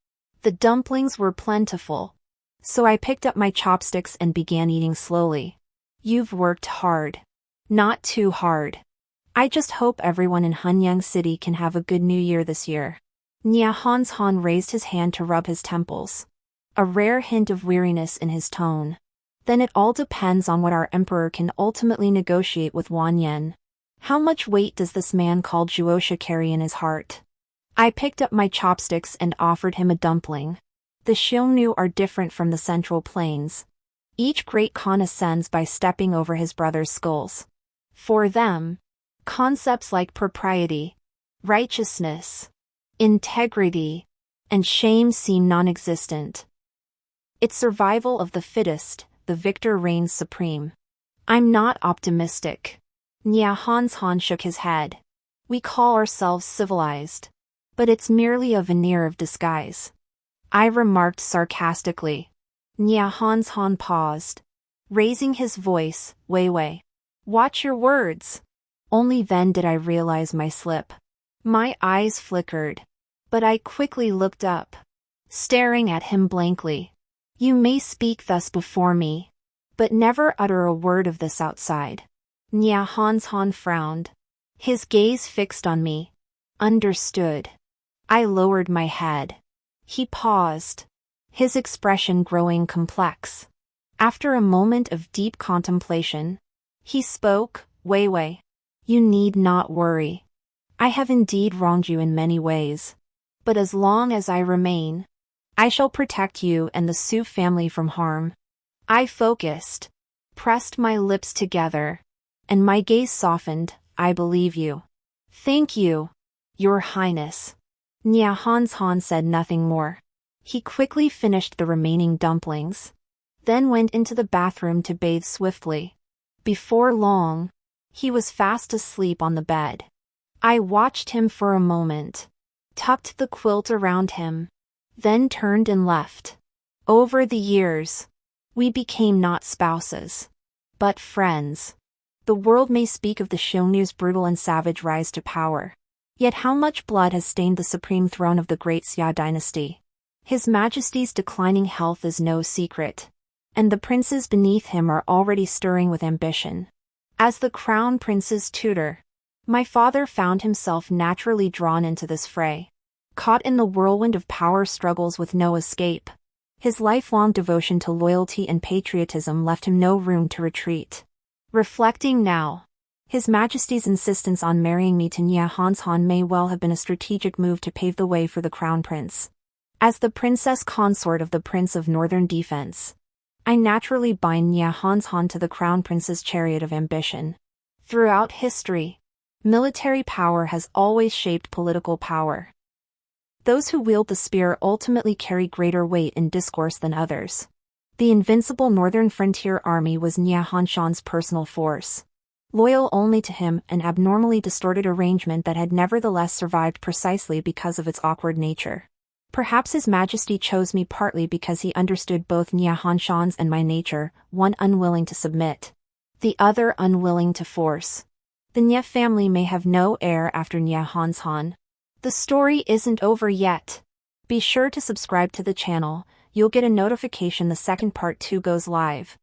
The dumplings were plentiful, so I picked up my chopsticks and began eating slowly. "You've worked hard." "Not too hard. I just hope everyone in Hunyang City can have a good new year this year." Nya Hanshan raised his hand to rub his temples, a rare hint of weariness in his tone. "Then it all depends on what our emperor can ultimately negotiate with Wanyan. How much weight does this man called Zhuo carry in his heart?" I picked up my chopsticks and offered him a dumpling. The Xiongnu are different from the Central Plains. Each great Khan ascends by stepping over his brother's skulls. For them, concepts like propriety, righteousness, integrity, and shame seem non-existent. It's survival of the fittest, the victor reigns supreme. I'm not optimistic. Nya Hanshan shook his head. We call ourselves civilized. But it's merely a veneer of disguise. I remarked sarcastically. Nya Hanshan paused. Raising his voice, Wei Wei. Watch your words. Only then did I realize my slip. My eyes flickered. But I quickly looked up, staring at him blankly. You may speak thus before me, but never utter a word of this outside. Nya Hanshan frowned. His gaze fixed on me. Understood. I lowered my head. He paused, his expression growing complex. After a moment of deep contemplation, he spoke, Wei Wei. You need not worry. I have indeed wronged you in many ways. But as long as I remain, I shall protect you and the Su family from harm. I focused, pressed my lips together, and my gaze softened. I believe you. Thank you, Your Highness. Nya Hanshan said nothing more. He quickly finished the remaining dumplings, then went into the bathroom to bathe swiftly. Before long, he was fast asleep on the bed. I watched him for a moment, tucked the quilt around him, then turned and left. Over the years, we became not spouses, but friends. The world may speak of the Xiongnu's brutal and savage rise to power. Yet how much blood has stained the supreme throne of the great Xia dynasty? His Majesty's declining health is no secret, and the princes beneath him are already stirring with ambition. As the crown prince's tutor, my father found himself naturally drawn into this fray. Caught in the whirlwind of power struggles with no escape, his lifelong devotion to loyalty and patriotism left him no room to retreat. Reflecting now, His Majesty's insistence on marrying me to Nya Hanshan may well have been a strategic move to pave the way for the crown prince. As the princess consort of the Prince of Northern Defense, I naturally bind Nya Hanshan to the crown prince's chariot of ambition. Throughout history, military power has always shaped political power. Those who wield the spear ultimately carry greater weight in discourse than others. The invincible Northern Frontier Army was Nya Hanshan's personal force, loyal only to him, an abnormally distorted arrangement that had nevertheless survived precisely because of its awkward nature. Perhaps His Majesty chose me partly because he understood both Nya Hanshan's and my nature, one unwilling to submit, the other unwilling to force. The Nya family may have no heir after Nya Hanshan. The story isn't over yet. Be sure to subscribe to the channel. You'll get a notification the second part 2 goes live.